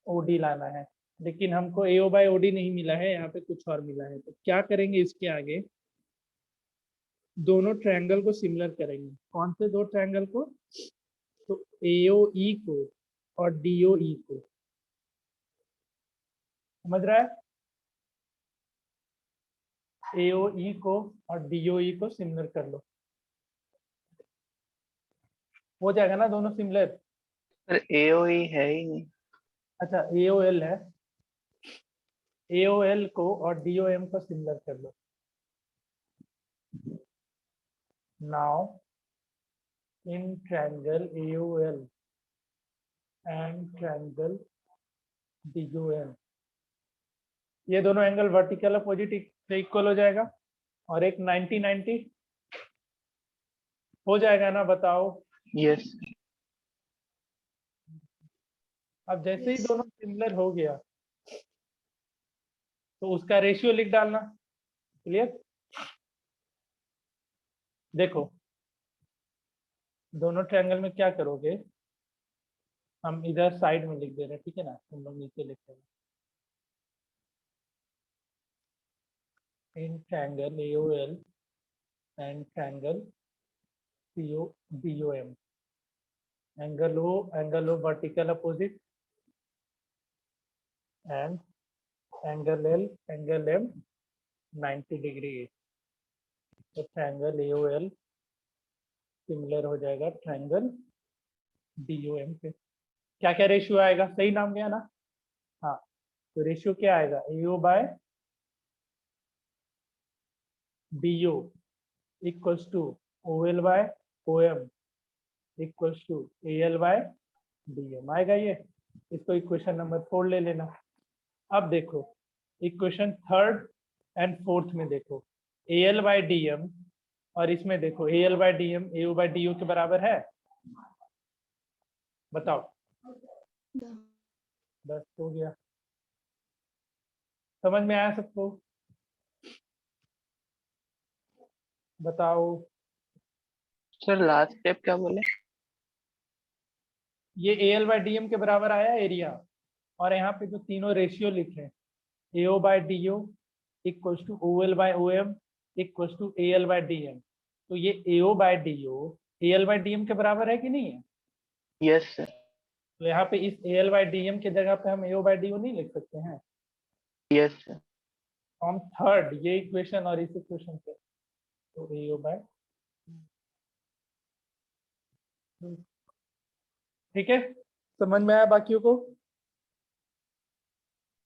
ओडी लाना है। लेकिन हमको AO बाय OD नहीं मिला है, यहाँ पे कुछ और मिला है। तो क्या करेंगे इसके आगे, दोनों ट्रायंगल को सिमिलर करेंगे। कौन से दो ट्रायंगल को? तो AOE को और DOE को। समझ रहा है? AOE को और DOE को सिमिलर कर लो, हो जाएगा ना दोनों सिमिलर। सर AOE है ही नहीं। अच्छा AOL है, AOL को और DOM को सिमिलर कर लो। Now in triangle AOL and triangle DOM, ये दोनों एंगल वर्टिकल अपोजिट से इक्वल हो जाएगा और एक 90-90 हो जाएगा ना, बताओ। यस। अब जैसे ही दोनों सिमिलर हो गया तो उसका रेशियो लिख डालना। क्लियर? देखो दोनों ट्रायंगल में क्या करोगे, हम इधर साइड में लिख दे रहे हैं, ठीक है ना, तुम लोग नीचे लिख रहे हैं। इन triangle AOL and triangle DOM, angle O vertical opposite and angle L angle M 90 degree. तो ट्रायंगल AOL सिमिलर हो जाएगा ट्रायंगल DOM पे। क्या क्या रेशियो आएगा, सही नाम गया ना? हाँ, तो रेशियो क्या आएगा, AO by DO equals to OL by OM equals to AL by DM आएगा ये। इसको इक्वेशन नंबर 4 ले लेना। अब देखो इक्वेशन 3rd एंड 4th में देखो, AL बाय DM और इसमें देखो AL by DM AO by DO के बराबर है, बताओ। बस हो गया, समझ में आया सबको? बताओ। सर लास्ट स्टेप क्या बोले? ये AL बाय DM के बराबर आया एरिया, और यहाँ पे जो तीनों रेशियो लिखे AO by DO equals to OL by OM equals to AL by DM, तो ये AO by DO AL by DM के बराबर है कि नहीं है? Yes sir. तो यहाँ पे इस AL बाय DM के जगह पे हम AO बाय DO नहीं लिख सकते हैं? Yes sir. फ्रॉम 3rd ये इक्वेशन और इस इक्वेशन पे, तो AO बाय, ठीक है, समझ में आया बाकियों को?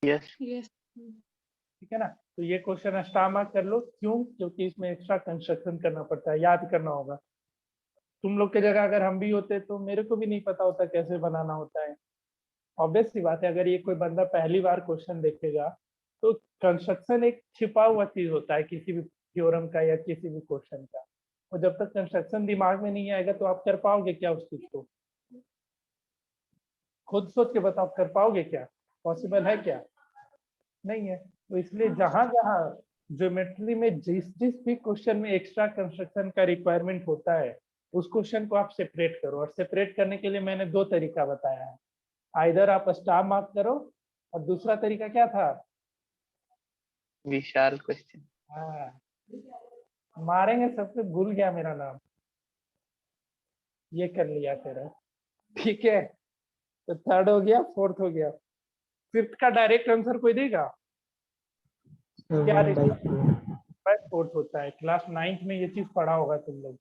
यस। यस। ठीक है ना। तो ये क्वेश्चन स्टार मार्क कर लो, क्यों? क्योंकि इसमें एक्स्ट्रा कंस्ट्रक्शन करना पड़ता है, याद करना होगा। तुम लोग के जगह अगर हम भी होते तो मेरे को भी नहीं पता होता कैसे बनाना होता है। ऑब्वियस सी बात है, अगर ये कोई बंदा पहली बार क्वेश्चन देखेगा तो कंस्ट्रक्शन एक छिपा हुआ चीज होता है किसी भी थ्योरम का या किसी भी क्वेश्चन का, और जब तक कंस्ट्रक्शन दिमाग में नहीं आएगा तो आप कर पाओगे क्या उस चीज को? खुद सोच के बताओ, कर पाओगे क्या? पॉसिबल है क्या? नहीं है। तो इसलिए जहां जहां ज्योमेट्री में जिस जिस भी क्वेश्चन में एक्स्ट्रा कंस्ट्रक्शन का रिक्वायरमेंट होता है उस क्वेश्चन को आप सेपरेट करो, और सेपरेट करने के लिए मैंने 2 तरीका बताया है। आइदर आप स्टार मार्क करो, और दूसरा तरीका क्या था? विशाल क्वेश्चन। हाँ, मारेंगे सबसे, भूल गया मेरा नाम, ये कर लिया तेरा, ठीक है। तो 3rd हो गया, 4th हो गया, 5th का डायरेक्ट आंसर कोई देगा? क्या 1/4 होता है। क्लास 9th में ये चीज पढ़ा होगा तुम लोग।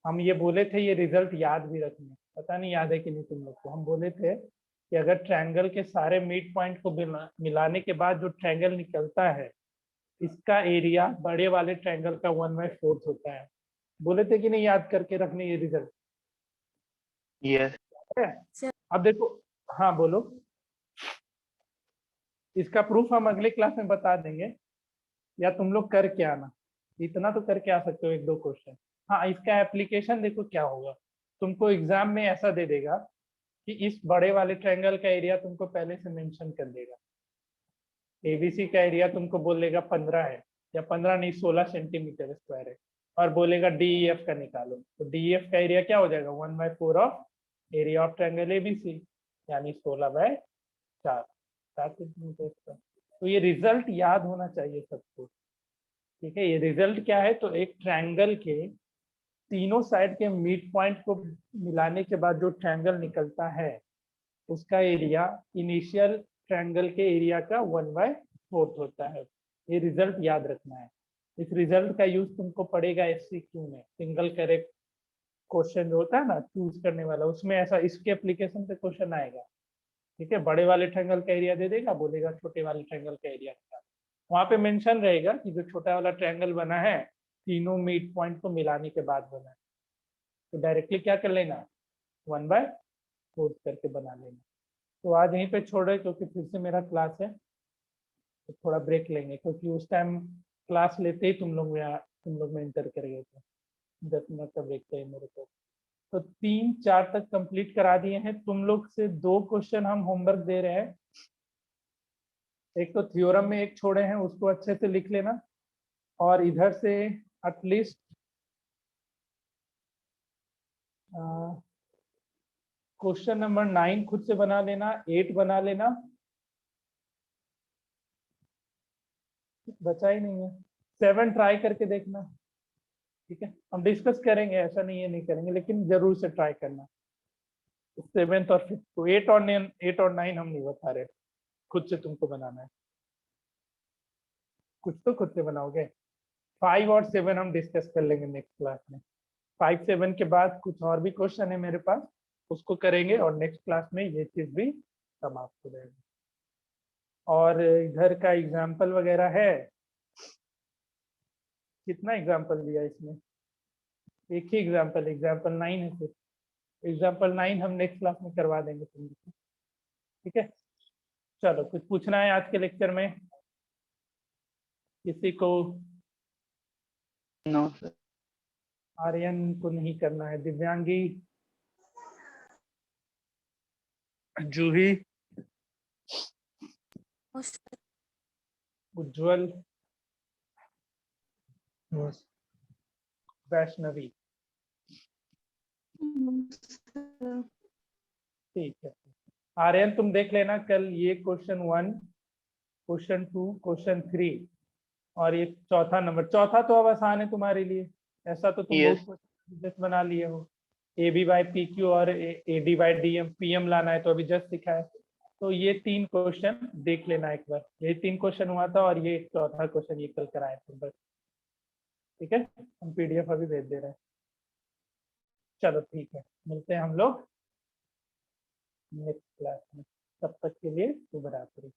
हम ये बोले थे ये रिजल्ट याद भी रखना, पता नहीं याद है कि नहीं तुम लोग को। हम बोले थे कि अगर ट्रायंगल के सारे मिड पॉइंट को मिलाने के बाद जो ट्रायंगल निकलता है इसका एरिया बड़े वाले ट्रायंगल का 1/4 होता है। बोले थे कि नहीं याद करके रखने ये रिजल्ट? यस। अब देखो, हाँ बोलो। इसका प्रूफ हम अगले क्लास में बता देंगे, या तुम लोग करके आना, इतना तो करके आ सकते हो 1-2 क्वेश्चन। हाँ, इसका एप्लीकेशन देखो क्या होगा। तुमको एग्जाम में ऐसा दे देगा कि इस बड़े वाले ट्रायंगल का एरिया तुमको पहले से मेंशन कर देगा। ABC का एरिया तुमको बोलेगा 15 है, या 15 नहीं 16 सेंटीमीटर स्क्वायर है, और बोलेगा DEF का निकालो। तो DEF का एरिया क्या हो जाएगा? 1/4 of area of triangle ABC, यानी 16/4। तो ये रिजल्ट याद होना चाहिए सबको, ठीक है। ये रिजल्ट क्या है, तो एक ट्रायंगल के तीनों साइड के मिड पॉइंट को मिलाने के बाद जो ट्रायंगल निकलता है उसका एरिया इनिशियल ट्रायंगल के एरिया का 1/4 होता है। ये रिजल्ट याद रखना है। इस रिजल्ट का यूज तुमको पड़ेगा एमसीक्यू में, सिंगल करेक्ट क्वेश्चन जो होता है ना चूज करने वाला, उसमें ऐसा इसके एप्लीकेशन पे क्वेश्चन आएगा, ठीक है। बड़े वाले ट्रायंगल का एरिया दे देगा, बोलेगा छोटे वाले ट्रायंगल का एरिया क्या, वहां पे मेंशन रहेगा कि जो छोटा वाला ट्रायंगल बना है तीनों मिड पॉइंट को मिलाने के बाद बना है, तो डायरेक्टली क्या कर लेना 1/4 करके बना लेना। तो आज यहीं पे छोड़े क्योंकि फिर से मेरा क्लास है, तो थोड़ा ब्रेक लेंगे क्योंकि उस टाइम क्लास लेते ही तुम लोग में इंटर कर गए थे। 10 मिनट का ब्रेक चाहिए मेरे को। तो 3-4 तक कंप्लीट करा दिए हैं। तुम लोग से 2 क्वेश्चन हम होमवर्क दे रहे हैं। एक तो थ्योरम में एक छोड़े हैं, उसको अच्छे से लिख लेना, और इधर से एटलीस्ट क्वेश्चन नंबर 9 खुद से बना लेना, 8 बना लेना, बचा ही नहीं है। 7 ट्राई करके देखना, ठीक है। हम डिस्कस करेंगे, ऐसा नहीं है नहीं करेंगे, लेकिन जरूर से ट्राई करना। 7th और 5th को, 8 और 9 हम नहीं बता रहे, खुद से तुमको बनाना है। कुछ तो खुद से बनाओगे। 5 और 7 हम डिस्कस कर लेंगे नेक्स्ट क्लास में। 5-7 के बाद कुछ और भी क्वेश्चन है मेरे पास, उसको करेंगे और नेक्स्ट क्लास में ये चीज भी समाप्त हो जाएगी। और इधर का एग्जाम्पल वगैरह है, कितना एग्जाम्पल दिया इसमें, एक ही एग्जाम्पल 9 है। सिर्फ एग्जाम्पल 9 हम नेक्स्ट क्लास में करवा देंगे तुमको, ठीक है। चलो, कुछ पूछना है आज के लेक्चर में किसी को? No sir. आर्यन को नहीं करना है, दिव्यांगी, जूही, उज्जवल, नो सर। वैष्णवी, ठीक है। आर्यन तुम देख लेना कल ये क्वेश्चन 1, क्वेश्चन 2, क्वेश्चन 3 और ये चौथा नंबर। चौथा तो अब आसान है तुम्हारे लिए, ऐसा तो तुम Yes. बहुत जस्ट बना लिए हो। AB/PQ और AD/DM PM लाना है, तो अभी जस्ट सिखा है। तो ये 3 क्वेश्चन देख लेना एक बार, ये 3 क्वेश्चन हुआ था और ये चौथा क्वेश्चन ये कल कराए थे बस, ठीक है। हम PDF अभी भेज दे रहे हैं। चलो ठीक है, मिलते हैं हम लोग नेक्स्ट क्लास में। तब तक के लिए शुभ रात्रि।